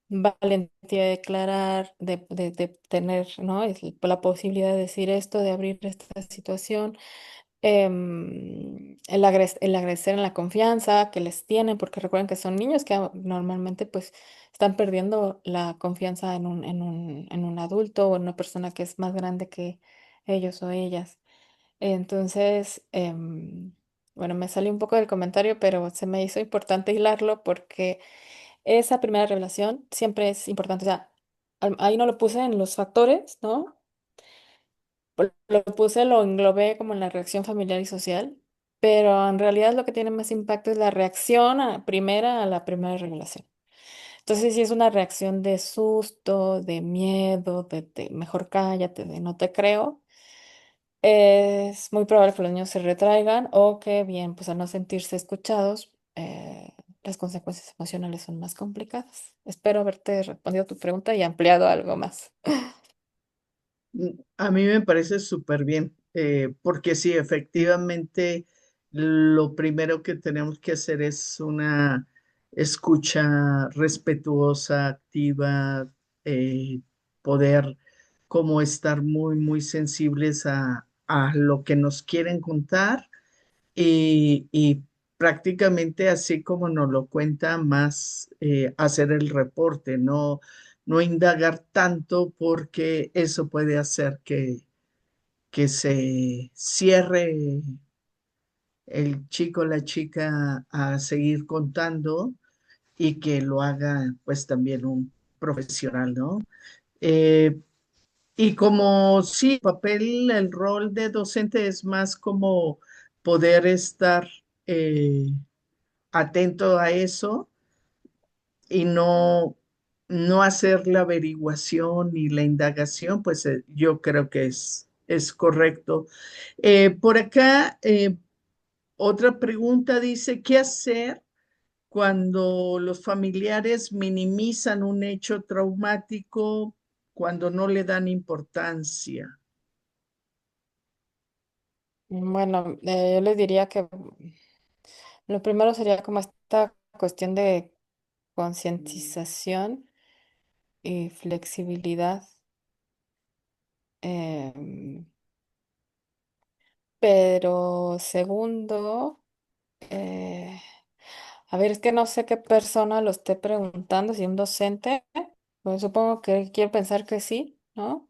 valentía de declarar, de tener, ¿no? La posibilidad de decir esto, de abrir esta situación, el agradecer en la confianza que les tienen, porque recuerden que son niños que normalmente pues están perdiendo la confianza en un adulto o en una persona que es más grande que ellos o ellas. Entonces, bueno, me salió un poco del comentario, pero se me hizo importante hilarlo porque esa primera revelación siempre es importante. O sea, ahí no lo puse en los factores, ¿no? Lo puse, lo englobé como en la reacción familiar y social, pero en realidad lo que tiene más impacto es la reacción primera a la primera revelación. Entonces, si es una reacción de susto, de miedo, de mejor cállate, de no te creo, es muy probable que los niños se retraigan o que, bien, pues al no sentirse escuchados, las consecuencias emocionales son más complicadas. Espero haberte respondido a tu pregunta y ampliado algo más. A mí me parece súper bien, porque sí, efectivamente, lo primero que tenemos que hacer es una escucha respetuosa, activa, poder como estar muy, muy sensibles a lo que nos quieren contar y prácticamente así como nos lo cuenta, más hacer el reporte, no indagar tanto porque eso puede hacer que se cierre el chico o la chica a seguir contando y que lo haga pues también un profesional, ¿no? Eh, y como sí, el rol de docente es más como poder estar atento a eso y no hacer la averiguación ni la indagación, pues yo creo que es correcto. Por acá, otra pregunta dice, ¿qué hacer cuando los familiares minimizan un hecho traumático, cuando no le dan importancia? Bueno, yo les diría que lo primero sería como esta cuestión de concientización y flexibilidad. em, pero segundo, eh, a ver, es que no sé qué persona lo esté preguntando, si un docente, pues supongo que quiero pensar que sí, ¿no?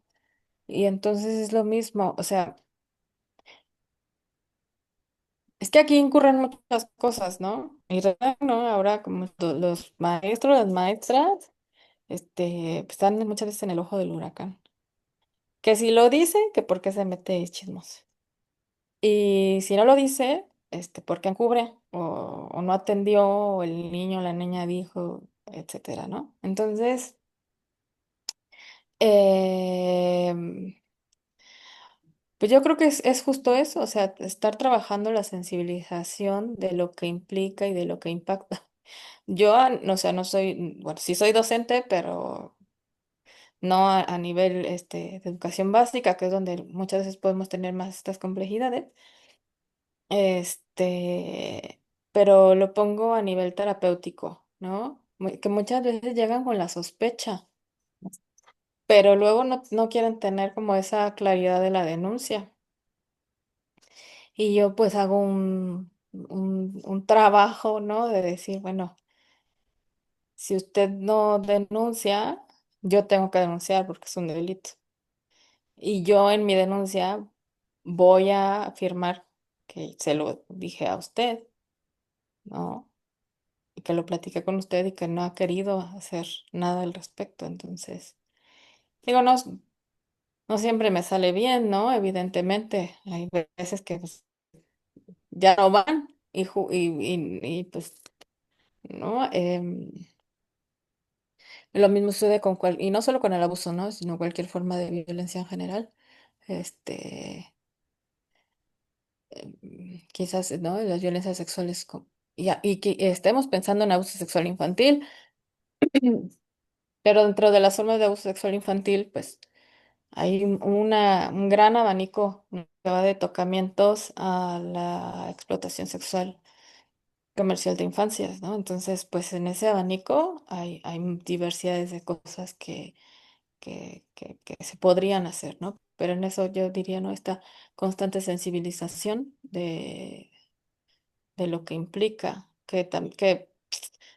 Y entonces es lo mismo, o sea, es que aquí incurren muchas cosas, ¿no? Y ¿no? Ahora como los maestros, las maestras, pues, están muchas veces en el ojo del huracán. Que si lo dice, que por qué se mete chismos. Y si no lo dice, ¿por qué encubre? O no atendió, o el niño o la niña dijo, etcétera, ¿no? Entonces, em, pues yo creo que es justo eso, o sea, estar trabajando la sensibilización de lo que implica y de lo que impacta. Yo, no, o sea, no soy, bueno, sí soy docente, pero no a nivel de educación básica, que es donde muchas veces podemos tener más estas complejidades. Este, pero lo pongo a nivel terapéutico, ¿no? Que muchas veces llegan con la sospecha, pero luego no quieren tener como esa claridad de la denuncia. Y yo pues hago un trabajo, ¿no? De decir, bueno, si usted no denuncia, yo tengo que denunciar porque es un delito. Y yo en mi denuncia voy a afirmar que se lo dije a usted, ¿no? Y que lo platiqué con usted y que no ha querido hacer nada al respecto. Entonces, digo, no siempre me sale bien, ¿no? Evidentemente, hay veces que pues, ya no van y, pues, ¿no? Lo mismo sucede y no solo con el abuso, ¿no? Sino cualquier forma de violencia en general. Este, quizás, ¿no? Las violencias sexuales, y que estemos pensando en abuso sexual infantil, pero dentro de las formas de abuso sexual infantil, pues hay un gran abanico, ¿no? Que va de tocamientos a la explotación sexual comercial de infancias, ¿no? Entonces, pues en ese abanico hay diversidades de cosas que se podrían hacer, ¿no? Pero en eso yo diría, ¿no? Esta constante sensibilización de lo que implica, que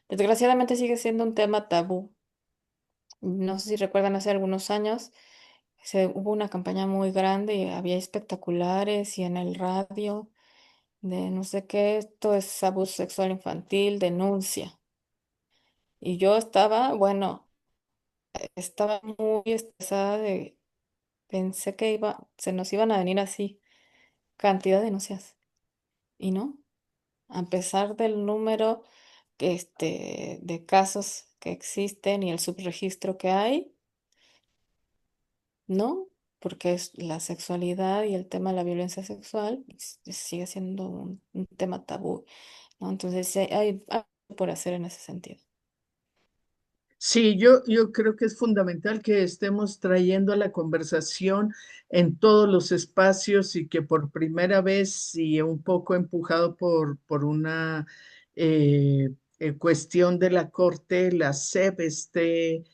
desgraciadamente sigue siendo un tema tabú. No sé si recuerdan hace algunos años. Hubo una campaña muy grande y había espectaculares y en el radio de no sé qué, esto es abuso sexual infantil, denuncia. Y yo estaba, bueno, estaba muy estresada pensé que se nos iban a venir así cantidad de denuncias. Y no, a pesar del número de casos que existen y el subregistro que hay, ¿no? Porque es la sexualidad y el tema de la violencia sexual sigue siendo un tema tabú, ¿no? Entonces sí hay por hacer en ese sentido. Sí, yo creo que es fundamental que estemos trayendo a la conversación en todos los espacios y que por primera vez y un poco empujado por una cuestión de la Corte, la SEP esté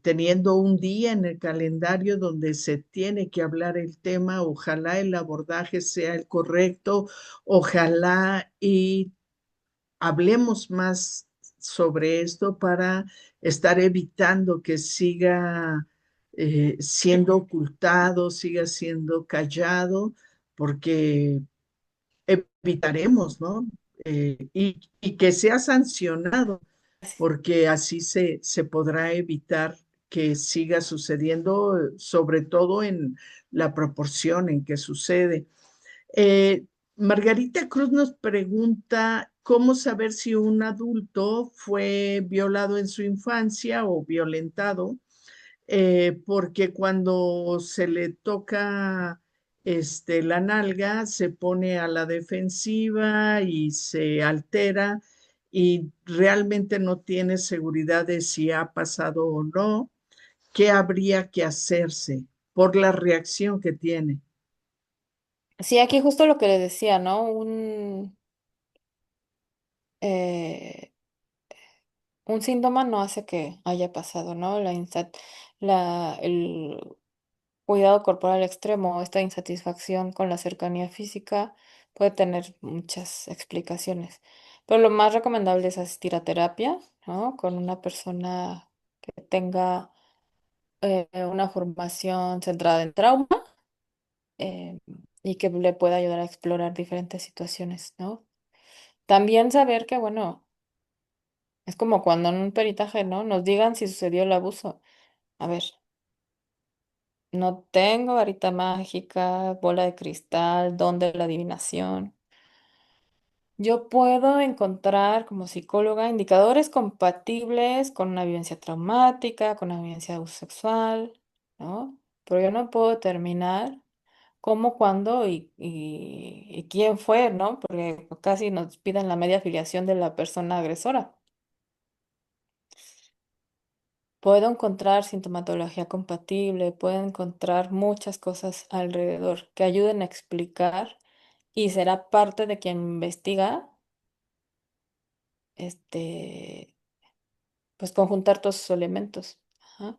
teniendo un día en el calendario donde se tiene que hablar el tema. Ojalá el abordaje sea el correcto, ojalá y hablemos más sobre esto para estar evitando que siga siendo ocultado, siga siendo callado, porque evitaremos, ¿no? Y que sea sancionado, porque así se podrá evitar que siga sucediendo, sobre todo en la proporción en que sucede. Eh, Margarita Cruz nos pregunta cómo saber si un adulto fue violado en su infancia o violentado, porque cuando se le toca la nalga, se pone a la defensiva y se altera y realmente no tiene seguridad de si ha pasado o no. ¿Qué habría que hacerse por la reacción que tiene? Sí, aquí justo lo que le decía, ¿no? Eh, un síntoma no hace que haya pasado, ¿no? El cuidado corporal extremo, esta insatisfacción con la cercanía física puede tener muchas explicaciones. Pero lo más recomendable es asistir a terapia, ¿no? Con una persona que tenga una formación centrada en trauma eh, y que le pueda ayudar a explorar diferentes situaciones, ¿no? También saber que, bueno, es como cuando en un peritaje, ¿no? Nos digan si sucedió el abuso. A ver, no tengo varita mágica, bola de cristal, don de la adivinación. Yo puedo encontrar como psicóloga indicadores compatibles con una vivencia traumática, con una vivencia de abuso sexual, ¿no? Pero yo no puedo determinar cómo, cuándo y quién fue, ¿no? Porque casi nos piden la media afiliación de la persona agresora. Puedo encontrar sintomatología compatible, puedo encontrar muchas cosas alrededor que ayuden a explicar y será parte de quien investiga, este, pues conjuntar todos esos elementos. Ajá.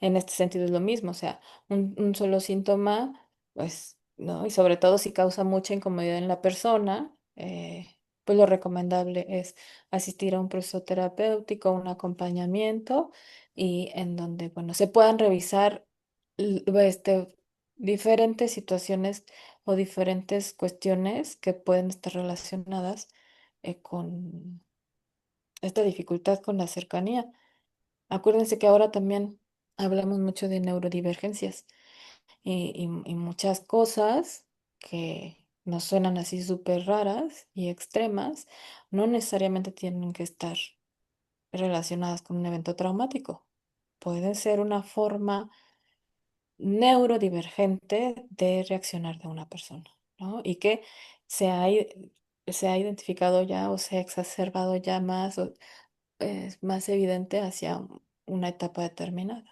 En este sentido es lo mismo, o sea, un solo síntoma, pues, ¿no? Y sobre todo si causa mucha incomodidad en la persona, pues lo recomendable es asistir a un proceso terapéutico, un acompañamiento y en donde, bueno, se puedan revisar diferentes situaciones o diferentes cuestiones que pueden estar relacionadas con esta dificultad con la cercanía. Acuérdense que ahora también hablamos mucho de neurodivergencias y muchas cosas que nos suenan así súper raras y extremas, no necesariamente tienen que estar relacionadas con un evento traumático. Pueden ser una forma neurodivergente de reaccionar de una persona, ¿no? Y que se ha, se ha identificado ya o se ha exacerbado ya más o es más evidente hacia una etapa determinada.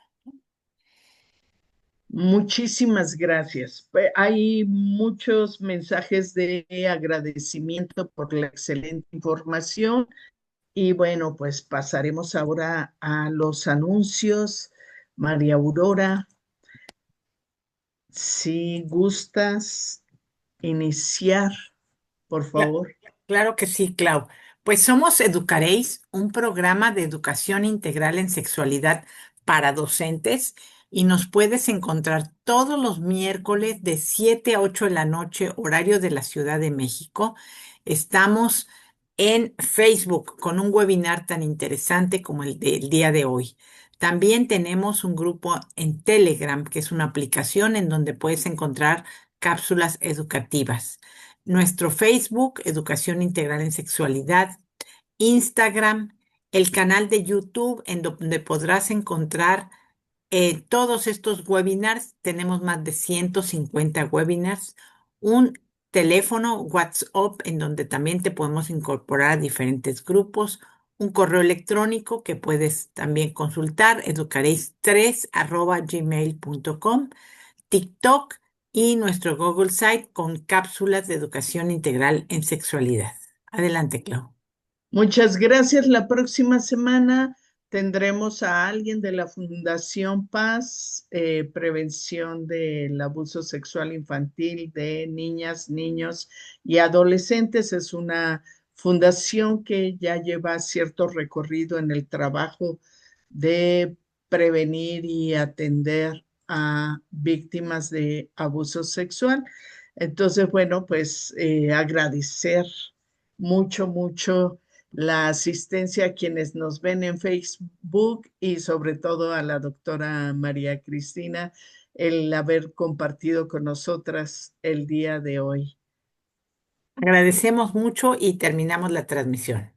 Muchísimas gracias. Hay muchos mensajes de agradecimiento por la excelente información y bueno, pues pasaremos ahora a los anuncios. María Aurora, si gustas iniciar, por Cla- favor. Claro que sí, Clau. Pues somos Educaréis, un programa de educación integral en sexualidad para docentes y nos puedes encontrar todos los miércoles de 7 a 8 de la noche, horario de la Ciudad de México. Estamos en Facebook con un webinar tan interesante como el del día de hoy. También tenemos un grupo en Telegram, que es una aplicación en donde puedes encontrar cápsulas educativas. Nuestro Facebook, Educación Integral en Sexualidad, Instagram el canal de YouTube en donde podrás encontrar todos estos webinars. Tenemos más de 150 webinars, un teléfono WhatsApp en donde también te podemos incorporar a diferentes grupos, un correo electrónico que puedes también consultar, educareis3@gmail.com, TikTok y nuestro Google Site con cápsulas de educación integral en sexualidad. Adelante, Clau. Muchas gracias. La próxima semana tendremos a alguien de la Fundación Paz, Prevención del Abuso Sexual Infantil de niñas, niños y adolescentes. Es una fundación que ya lleva cierto recorrido en el trabajo de prevenir y atender a víctimas de abuso sexual. Entonces, bueno, pues agradecer mucho, mucho la asistencia a quienes nos ven en Facebook y sobre todo a la doctora María Cristina el haber compartido con nosotras el día de hoy. Agradecemos mucho y terminamos la transmisión.